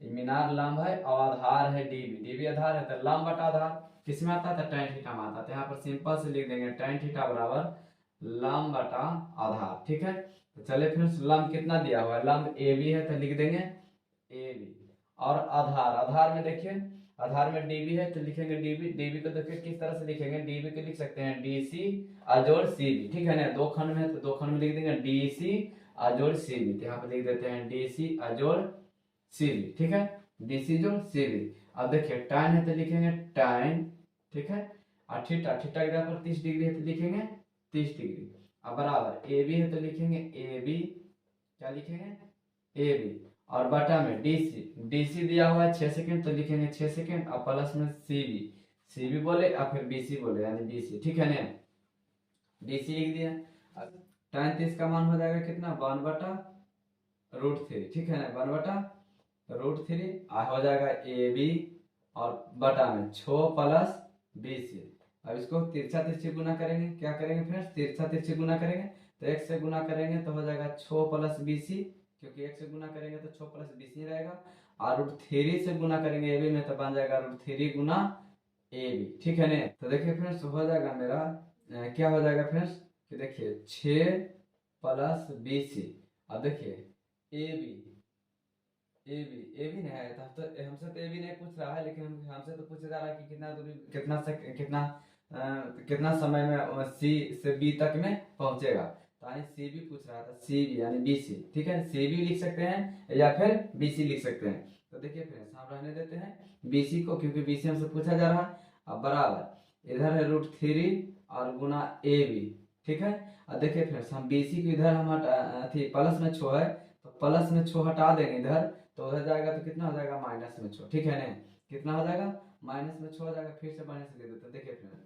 मीनार लंब है और आधार है डीबी आधार है, तो लंब बटा आधार किस में आता है? तो tan थीटा में आता है। तो यहाँ पर सिंपल से लिख देंगे tan थीटा बराबर लंब बटा आधार। ठीक है, तो चलिए फ्रेंड्स, लंब कितना दिया हुआ है? लंब ए बी है, तो लिख देंगे ए बी। और आधार में देखिए, आधार में डीबी है, तो लिखेंगे डीबी को देखिए किस तरह से लिखेंगे, डीबी को लिख सकते हैं डीसी अजोड़ सीबी। ठीक है ना, दो खंड में है, तो दो खंड में लिख देंगे डीसी अजोड़ सीबी। तो यहाँ पे लिख देते हैं डीसी अजोड़ सीबी। ठीक है, डीसी जोड़ सीबी। अब देखिए tan है, तो लिखेंगे tan। ठीक है, और थीटा की जगह पर 30 डिग्री है, तो लिखेंगे 30 डिग्री। अब बराबर ए बी है, तो लिखेंगे ए बी, क्या लिखेंगे? A B. और बटा में डीसी दिया हुआ है 6 सेकंड, तो लिखेंगे 6 सेकंड। और प्लस में सीबी बोले या फिर बीसी बोले, यानी बीसी। ठीक है ना, डीसी लिख दिया। अब tan 30 का मान हो जाएगा कितना? 1/√3। ठीक है ना, 1/√3 हो जाएगा ए बी, और बटा में 6 प्लस बीसी। अब इसको तिरछा गुना करेंगे। क्या करेंगे फ्रेंड्स? तिरछा गुना करेंगे, तो 1 से गुना करेंगे तो हो जाएगा 6 प्लस बीसी, क्योंकि 1 से गुना करेंगे तो 6 प्लस बीसी रहेगा। और √3 से गुना करेंगे ए बी में, तो बन जाएगा √3 गुना ए बी। ठीक है ना, तो देखिए फ्रेंड्स हो जाएगा मेरा क्या हो जाएगा फ्रेंड्स कि देखिए 6 प्लस बीसी। अब देखिए ए बी नहीं है, तो हमसे तो ए बी नहीं पूछ रहा है, लेकिन हमसे तो पूछा जा रहा है कि कितना दूरी कितना समय में सी से बी तक में पहुंचेगा। तो यानी सी बी पूछ रहा था, सी बी यानी बी सी। ठीक है, सी बी लिख सकते हैं या फिर बी सी लिख सकते हैं। तो देखिए फ्रेंड्स, हम रहने देते हैं बी सी को, क्योंकि बी सी हमसे पूछा जा रहा है। अब बराबर इधर है √3 और गुना ए बी। ठीक है, अब देखिए फ्रेंड्स, हम बी सी को इधर हम प्लस में 6 है, तो प्लस में 6 हटा देंगे इधर, तो उधर जाएगा तो कितना हो जाएगा? माइनस में 6। ठीक है ना, कितना हो जाएगा? माइनस में 6 हो जाएगा। फिर से माइनस ले देते हैं। देखिए फ्रेंड्स,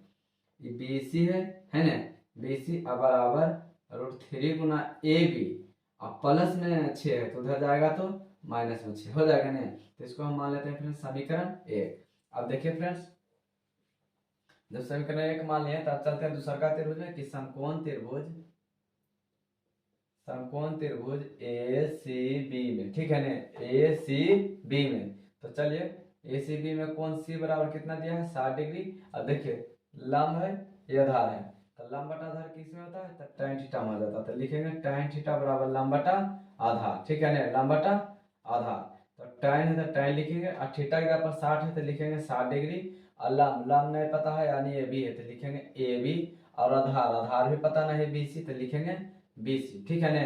ये बीसी है ना, बीसी बराबर √3 गुना ए बी, अब प्लस में 6 है, तो उधर जाएगा तो माइनस में 6 हो जाएगा ना। तो इसको हम मान लेते हैं फ्रेंड्स समीकरण 1। अब देखिए फ्रेंड्स, जब समीकरण 1 मान लिया, तब चलते हैं दूसरा का त्रिभुज में कि समकोण त्रिभुज ए सी बी में। ठीक है ना, ए सी बी में। तो चलिए ए सी बी में कौन सी बराबर कितना दिया है? 60 डिग्री। अब देखिए लंब है, ये आधार है, तो लंब बटा आधार किस में होता है? तो tan थीटा में हो जाता है। तो लिखेंगे tan थीटा बराबर लंब बटा आधार। ठीक है ना, लंब बटा आधार। तो tan है तो tan लिखेंगे, और थीटा की जगह पर 60 है, तो लिखेंगे 60 डिग्री। और लंब नहीं पता है यानी ए बी है, तो लिखेंगे ए बी। और आधार भी पता नहीं है बी सी, तो लिखेंगे बीसी। ठीक है ना,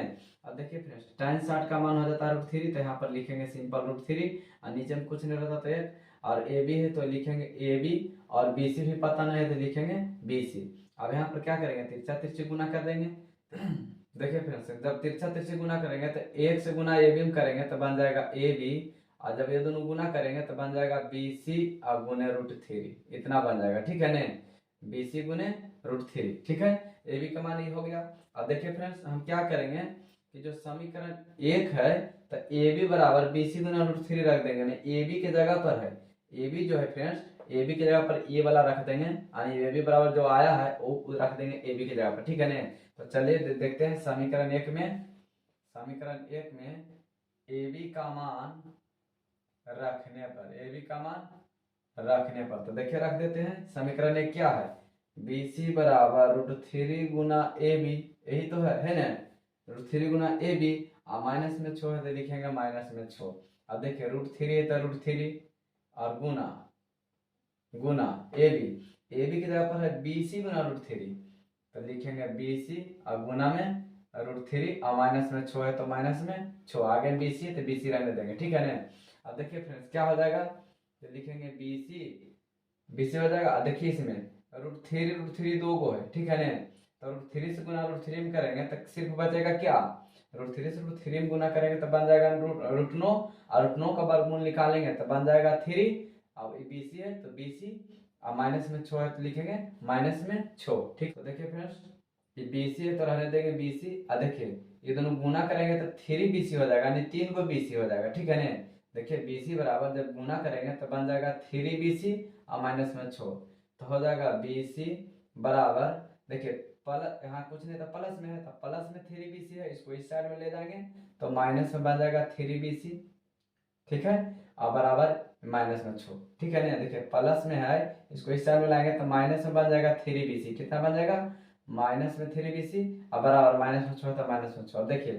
अब देखिए फ्रेंड्स, tan 60 का मान हो जाता है √3, तो यहाँ पर लिखेंगे सिंपल √3, और नीचे में कुछ नहीं रहता तो 1। और ए बी है तो लिखेंगे ए बी, और बी सी भी पता नहीं है तो लिखेंगे बी सी। अब यहाँ पर क्या करेंगे? तिरछा गुना कर देंगे। देखिए फ्रेंड्स, जब तिरछा गुना करेंगे तो 1 से गुना ए बी में करेंगे तो बन जाएगा ए बी, और जब ये दोनों गुना करेंगे तो बन जाएगा बी सी और गुने √3, इतना बन जाएगा। ठीक है ना, बी सी गुने √3। ठीक है, ए बी का मान ये हो गया। अब देखिए फ्रेंड्स, हम क्या करेंगे कि जो समीकरण 1 है, तो ए बी बराबर बी सी गुना √3 रख देंगे ना, ए बी के जगह पर है, ए बी जो है फ्रेंड्स, ए बी की जगह पर ए वाला रख देंगे, यानी ए बी बराबर जो आया है वो रख देंगे ए बी की जगह पर। ठीक है ना, तो चलिए देखते हैं समीकरण 1 में ए बी का मान रखने पर, तो देखिए रख देते हैं। समीकरण 1 क्या है? BC बराबर √3 गुना AB, यही तो है ना, √3 गुना AB। माइनस में 6 है तो लिखेंगे माइनस में 6। अब देखिए √3 है तो √3 और गुना गुना AB की जगह पर है BC गुना √3, तो लिखेंगे BC और गुना में √3 और माइनस में 6 है तो माइनस में 6, आगे BC है तो BC रहने देंगे, ठीक है ना। अब देखिए फ्रेंड्स क्या हो जाएगा, तो लिखेंगे BC हो जाएगा। देखिए इसमें √3 दो गो है, ठीक है ना, तो √3 से गुना √3 में करेंगे तो सिर्फ बचेगा क्या, √3 से √3 में गुना करेंगे तो बन जाएगा √9, और √9 का वर्गमूल निकालेंगे तो बन जाएगा 3। अब BC है तो BC और माइनस में 6 है तो लिखेंगे माइनस में 6, ठीक। तो देखिए फ्रेंड्स ये BC है तो रहने देंगे BC, और देखिए ये दोनों गुना करेंगे तो 3BC हो जाएगा, यानी 3 को BC हो जाएगा, ठीक है ना। देखिए BC बराबर जब गुना करेंगे तो बन जाएगा 3BC और माइनस में 6, तो हो जाएगा BC बराबर, देखिए प्लस, यहाँ कुछ नहीं था प्लस में है तो प्लस में 3BC है, इसको इस साइड में ले जाएंगे तो माइनस में बन जाएगा 3BC, ठीक है, और बराबर माइनस में 6, ठीक है ना। देखिए प्लस में है, इसको इस साइड में लाएंगे तो माइनस में बन जाएगा 3BC, कितना बन जाएगा माइनस में 3BC और बराबर माइनस में 6 तो माइनस में 6। देखिए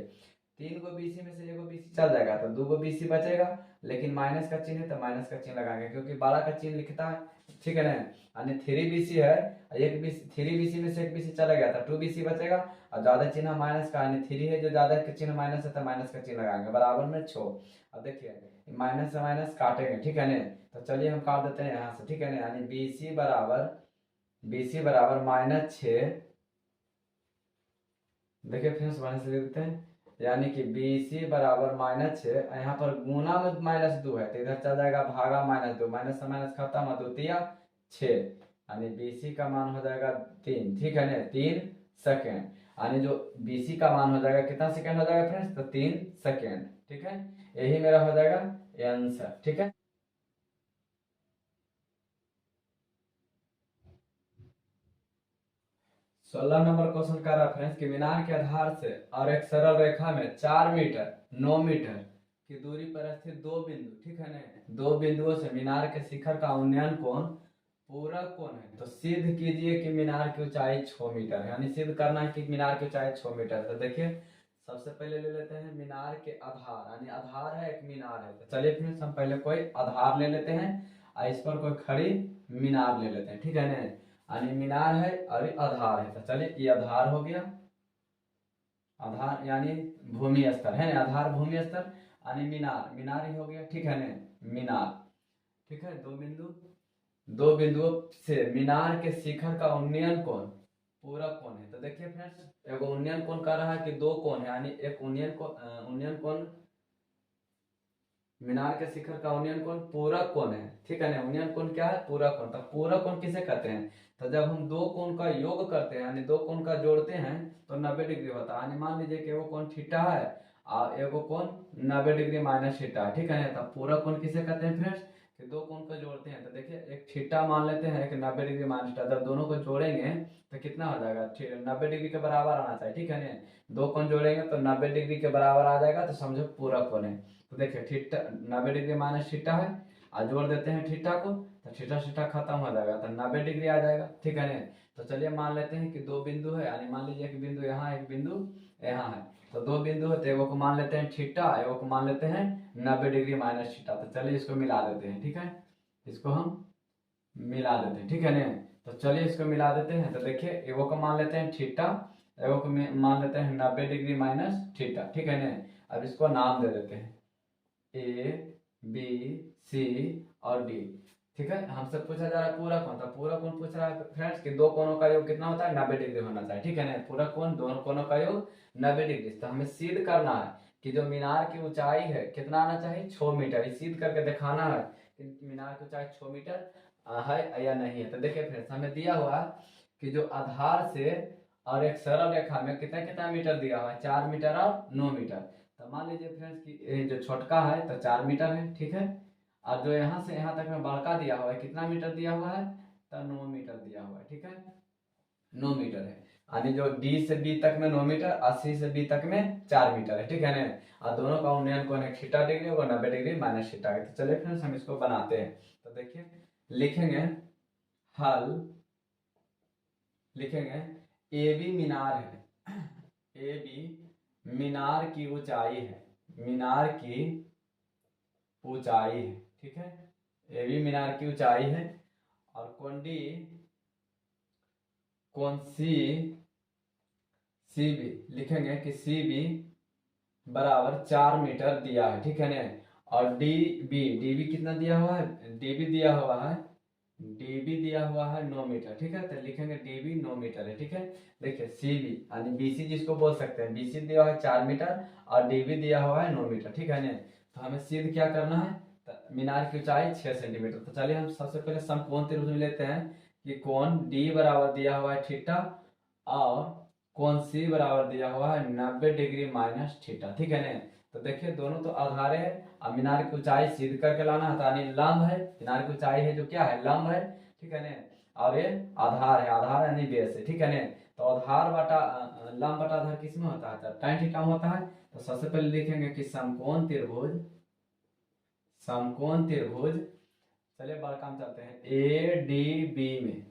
3 को BC में से 1 को BC चल जाएगा तो 2 को BC बचेगा, लेकिन माइनस का चिन्ह है तो माइनस का चिन्ह लगाएंगे क्योंकि 12 का चिन्ह लिखता है, ठीक है ना। यानी 3BC है, एक BC 3BC में से 1 BC चला गया था 2BC बचेगा, और ज्यादा चिन्ह माइनस का, यानी 3 है जो ज्यादा का चिन्ह माइनस है तो माइनस का चिन्ह लगाएंगे, बराबर में 6। अब देखिए माइनस से माइनस काटेंगे, ठीक है ना, तो चलिए हम काट देते हैं यहाँ से, ठीक है ना, यानी BC बराबर -6, देखिए फिर से माइनस लिख देते हैं, यानी कि BC बराबर -6, यहाँ पर गुना में -2 है तो इधर चल जाएगा भागा -2, माइनस से माइनस खत्म और 2 तिया 6, यानी BC का मान हो जाएगा 3, ठीक है ना, 3 सेकेंड, यानी जो BC का मान हो जाएगा कितना सेकेंड हो जाएगा फ्रेंड्स, तो 3 सेकेंड, ठीक है। यही मेरा हो जाएगा आंसर, ठीक है। 16 नंबर क्वेश्चन का रेफरेंस कि मीनार के आधार से और एक सरल रेखा में 4 मीटर 9 मीटर की दूरी पर स्थित दो बिंदु, ठीक है ना, दो बिंदुओं से मीनार के शिखर का उन्नयन कोण पूरक कोण है, तो सिद्ध कीजिए कि मीनार की ऊंचाई 6 मीटर है, यानी सिद्ध करना है कि मीनार की ऊंचाई 6 मीटर। तो देखिए सबसे पहले ले लेते हैं मीनार के आधार, यानी आधार है एक मीनार है, तो चलिए फिर हम पहले कोई आधार ले लेते हैं और इस पर कोई खड़ी मीनार ले लेते हैं, ठीक है ना, यानी मीनार है और आधार है, तो चलिए ये आधार हो गया, आधार यानी भूमि स्तर है ना, आधार भूमि स्तर, यानी मीनार ही हो गया, ठीक है ना, मीनार, ठीक है। दो बिंदुओं से मीनार के शिखर का उन्नयन कोण पूरक कोण है, तो देखिए फ्रेंड्स एगो उन्नयन कोण कर रहा है कि दो कोण है, यानी एक उन्नयन कोण मीनार के शिखर का उन्नयन कोण पूरक कोण है, ठीक है ना, उन्नयन कोण क्या है पूरक कोण, तो पूरक कोण किसे कहते हैं, तो जब हम दो कोण का योग करते हैं यानी दो कोण का जोड़ते हैं तो 90 डिग्री होता है, यानी मान लीजिए कि एगो कोण थीटा है और एगो कोण 90 डिग्री माइनस थीटा है, ठीक है ना, तो पूरक कोण किसे कहते हैं फ्रेंड्स, कि दो कोण को जोड़ते हैं, तो देखिए एक थीटा मान लेते हैं एक 90 डिग्री माइनस थीटा, जब दोनों को जोड़ेंगे तो कितना हो जाएगा 90 डिग्री के बराबर आना चाहिए, ठीक है ना, दो कोण जोड़ेंगे तो 90 डिग्री के बराबर आ जाएगा, तो समझो पूरक कोण है। तो देखिए थीटा 90 डिग्री माइनस थीटा है और जोड़ देते हैं थीटा को तो थीटा थीटा खत्म हो जाएगा तो 90 डिग्री आ जाएगा, ठीक है ना। तो चलिए मान लेते हैं कि दो बिंदु है, यानी मान लीजिए एक बिंदु यहाँ एक बिंदु यहाँ है, तो दो बिंदु है तो एगो को मान लेते हैं थीटा, एगो को मान लेते हैं 90 डिग्री माइनस थीटा, तो चलिए इसको मिला देते हैं, ठीक है, इसको हम मिला देते हैं, ठीक है ना। तो चलिए इसको मिला देते हैं, तो देखिए एगो को मान लेते हैं थीटा, एगो को मान लेते हैं 90 डिग्री माइनस थीटा, ठीक है ना। अब इसको नाम दे देते हैं ए बी सी और डी, ठीक है। हमसे पूछा जा रहा है पूरा कोण, तो पूरा कोण पूछ रहा है फ्रेंड्स कि दो कोणों का योग कितना होता है 90 डिग्री होना चाहिए, ठीक है ना, पूरा कोण दोनों कोणों का योग 90 डिग्री, तो हमें सिद्ध करना है कि जो मीनार की ऊंचाई है कितना आना चाहिए 6 मीटर, ये सिद्ध करके दिखाना है कि मीनार की ऊंचाई 6 मीटर है या नहीं है। तो देखिए फ्रेंड्स हमें दिया हुआ कि जो आधार से और एक सरल रेखा में कितना कितना मीटर दिया हुआ है 4 मीटर और 9 मीटर, तो मान लीजिए फ्रेंड्स कि ये जो छोटका है तो 4 मीटर है, ठीक है, और जो यहाँ से यहाँ तक में बड़का दिया हुआ है कितना मीटर दिया हुआ है, तो 9 मीटर दिया हुआ है, ठीक है, 9 मीटर है, यानी जो डी से बी तक में 9 मीटर और सी से बी तक में 4 मीटर है, ठीक है ना, और दोनों का उन्नयन कोण है थीटा डिग्री और 90 डिग्री माइनस थीटा है। तो चलिए फ्रेंड्स हम इसको बनाते हैं, तो देखिए लिखेंगे हल लिखेंगे ए बी मीनार है, ए बी मीनार की ऊंचाई है, मीनार की ऊंचाई है, ठीक है, ए बी मीनार की ऊंचाई है। और कौन सी सी बी लिखेंगे कि सी बी बराबर 4 मीटर दिया है, ठीक है ना। और डी बी कितना दिया हुआ है, डी बी दिया हुआ है, डी बी दिया हुआ है 9 मीटर, ठीक है, तो लिखेंगे डी बी 9 मीटर है, ठीक है। देखिए सी बी यानी बी सी जिसको बोल सकते हैं, बी सी दिया हुआ है 4 मीटर और डी बी दिया हुआ है 9 मीटर, ठीक है ना। तो हमें सीध क्या करना है, तो मीनार की ऊंचाई 6 सेंटीमीटर। तो चलिए हम सबसे पहले समकोण त्रिभुज में लेते हैं कि कोण डी बराबर दिया हुआ है थीटा और कोण सी बराबर दिया हुआ है 90 डिग्री माइनस थीटा, ठीक है ना। तो देखिए दोनों तो आधार है, अब मीनार की ऊंचाई सीध करके लाना है, यानी लंब है, मीनार की ऊंचाई है जो क्या है, लंब है, ठीक है ना। और ये आधार है, आधार यानी बेस है, ठीक है ना। तो आधार बटा लंब बटा आधार किस में होता है, तो tan थीटा में होता है। तो सबसे पहले लिखेंगे कि समकोण त्रिभुज, समकोण त्रिभुज, चलिए बड़ा काम चलते हैं, ए डी बी में,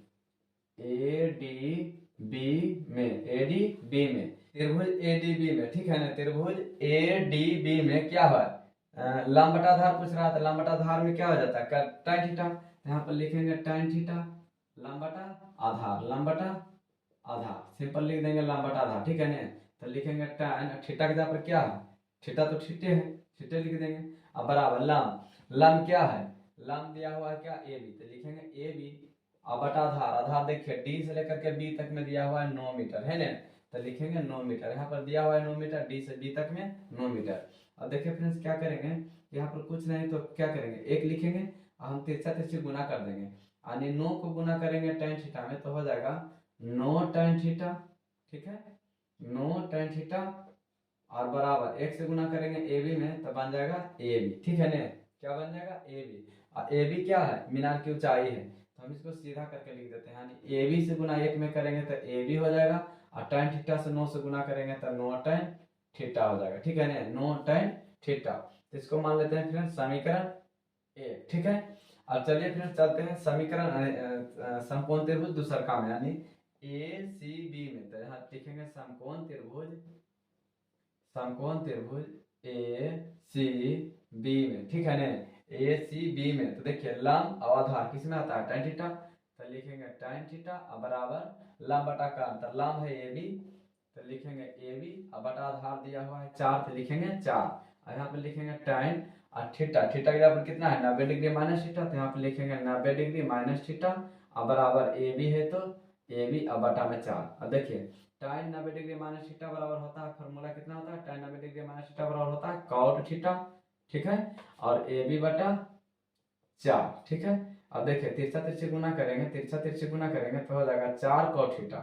ए डी बी में, ए डी बी में, त्रिभुज ए डी बी में, ठीक है ना। त्रिभुज ए डी बी में क्या है, लंब बटा आधार पूछ रहा था, लंब बटा आधार में क्या हो जाता है, tan थीटा। यहाँ पर लिखेंगे tan थीटा लंब बटा आधार, लंब बटा आधार, सिंपल लिख देंगे लंब बटा आधार, ठीक है ना। तो लिखेंगे tan थीटा के जगह पर क्या है, थीटा तो थीटे है, थीटे लिख देंगे। अब बराबर लंब, लंब क्या है, लंब दिया हुआ है क्या, ए बी, तो लिखेंगे ए बी और बटा आधार, आधार देखिए डी से लेकर के बी तक में दिया हुआ है 9 मीटर है ना। तो लिखेंगे 9 मीटर, यहाँ पर दिया हुआ है 9 मीटर, डी से बी तक में 9 मीटर। अब देखिए फ्रेंड्स क्या करेंगे, यहाँ पर कुछ नहीं तो क्या करेंगे, एक लिखेंगे और हम तिरछा तिरछी गुना कर देंगे, यानी 9 को गुना करेंगे tan थीटा में तो हो जाएगा 9 tan थीटा, ठीक है, 9 tan थीटा और बराबर एक से गुना करेंगे ए बी में तो बन जाएगा ए बी, ठीक है ना, क्या बन जाएगा ए बी। और ए बी क्या है, मीनार की ऊंचाई है, तो हम इसको सीधा करके लिख देते हैं, यानी ए बी से गुना 1 में करेंगे तो ए बी हो जाएगा और tan थीटा से 9 से गुना करेंगे तो 9 tan थीटा हो जाएगा, ठीक है ना, 9 tan थीटा। तो इसको मान लेते हैं फ्रेंड्स समीकरण एक, ठीक है। अब चलिए फ्रेंड्स चलते हैं समीकरण समकोण त्रिभुज दूसरा काम यानी ए सी बी में, तो यहाँ लिखेंगे समकोण त्रिभुज, समकोण त्रिभुज ए सी बी में, ठीक है ना, ए सी बी में। तो देखिए लंब और आधार किस में आता है, tan थीटा, तो लिखेंगे tan थीटा और बराबर लंब बटा का अंतर, लंब है ए बी तो लिखेंगे ए बी और बटा आधार दिया हुआ है 4 तो लिखेंगे 4 और यहाँ पे लिखेंगे tan और थीटा, थीटा के यहाँ पर कितना है 90 डिग्री माइनस थीटा, तो यहाँ पे लिखेंगे 90 डिग्री माइनस थीटा और बराबर ए बी है तो ए बी और बटा में 4। अब देखिए tan 90 डिग्री माइनस थीटा बराबर होता है, फॉर्मूला कितना होता है, tan 90 डिग्री माइनस थीटा बराबर होता है cot थीटा, ठीक है, और ए बी बटा 4, ठीक है। अब देखिए तिरछा तिरछी गुना करेंगे, तिरछा तिरछी गुना करेंगे तो हो जाएगा 4 cot थीटा,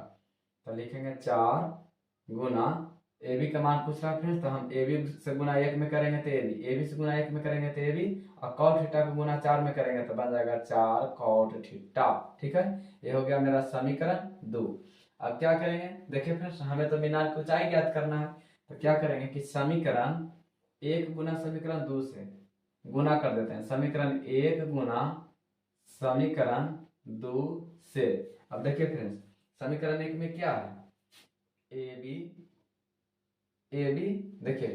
तो लिखेंगे 4 गुना ए बी का मान पूछ रहा है फ्रेंड्स, तो हम ए बी से गुना 1 में करेंगे तो ए बी से गुना 1 में करेंगे तो ए बी और cot थीटा को गुना 4 में करेंगे तो बन जाएगा 4 cot थीटा, ठीक है। ये हो गया मेरा समीकरण 2। अब क्या करेंगे, देखिए फ्रेंड्स हमें तो मीनार की ऊंचाई ज्ञात करना है, तो क्या करेंगे कि समीकरण 1 गुना समीकरण 2 से गुना कर देते हैं, समीकरण 1 गुना समीकरण 2 से। अब देखिए फ्रेंड्स समीकरण 1 में क्या है, ए बी देखिए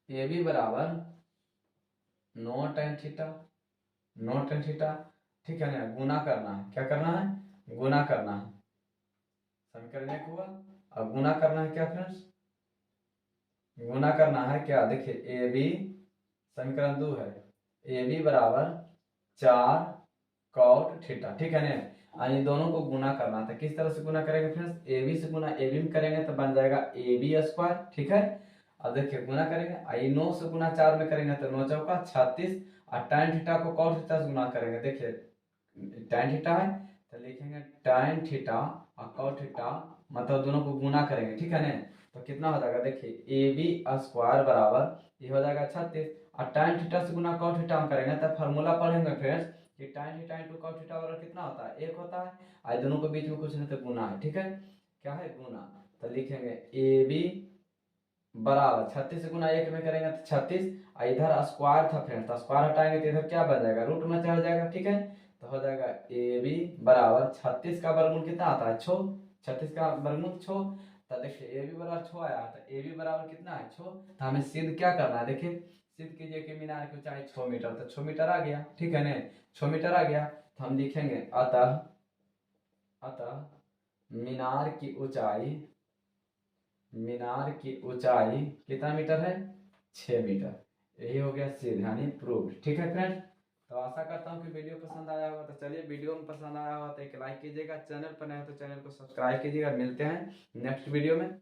ए बी बराबर 9 tan थीटा, 9 tan थीटा, ठीक है ना, गुना करना है, क्या करना है, गुना करना है, समीकरण 1 हुआ। अब गुना करना है क्या फ्रेंड्स, गुना करना है क्या, देखिए ए बी समीकरण 2 है, ए बी बराबर 4 cot थीटा, ठीक है ना, यानी दोनों को गुना करना था, किस तरह से गुना करेंगे फ्रेंड्स, ए बी से गुना ए बी में करेंगे तो बन जाएगा ए बी स्क्वायर, ठीक है। अब देखिए गुना करेंगे आई 9 से गुना 4 में करेंगे तो 9 चौका 36 और tan थीटा को cot थीटा से गुना करेंगे, देखिए tan थीटा है तो लिखेंगे tan थीटा और cot थीटा, मतलब दोनों को गुना करेंगे, ठीक है ना, तो कितना हो जाएगा, देखिए ए बी स्क्वायर बराबर ये हो जाएगा 36 और tan थीटा से गुना cot थीटा हम करेंगे तो फार्मूला पढ़ेंगे फ्रेंड्स कि tan theta into cot theta बराबर कितना होता है, 1 होता है, आज दोनों के बीच में कुछ नहीं तो गुना है, ठीक है, क्या है गुना। तो लिखेंगे ए बी बराबर 36 से गुना 1 में करेंगे तो 36 और इधर स्क्वायर था फ्रेंड्स, तो स्क्वायर हटाएंगे तो इधर क्या बन जाएगा, रूट में चढ़ जाएगा, ठीक है। तो हो जाएगा ए बी बराबर 36 का वर्गमूल कितना आता है 6, 36 का वर्गमूल 6। तो देखिए ए बी बराबर 6 आया, तो ए बी बराबर कितना है 6। तो हमें सिद्ध क्या करना है, देखिए सिद्ध कीजिए कि मीनार की ऊंचाई 6 मीटर, तो 6 मीटर आ गया, ठीक है ना, 6 मीटर आ गया। तो हम लिखेंगे अतः अतः मीनार की ऊंचाई, मीनार की ऊंचाई कितना मीटर है, 6 मीटर। यही हो गया सिद्ध यानी प्रूव्ड। ठीक है फ्रेंड्स, तो आशा करता हूँ कि वीडियो पसंद आया होगा। तो चलिए, वीडियो में पसंद आया होगा तो एक लाइक कीजिएगा, चैनल पर नए हो तो चैनल को सब्सक्राइब कीजिएगा। मिलते हैं नेक्स्ट वीडियो में।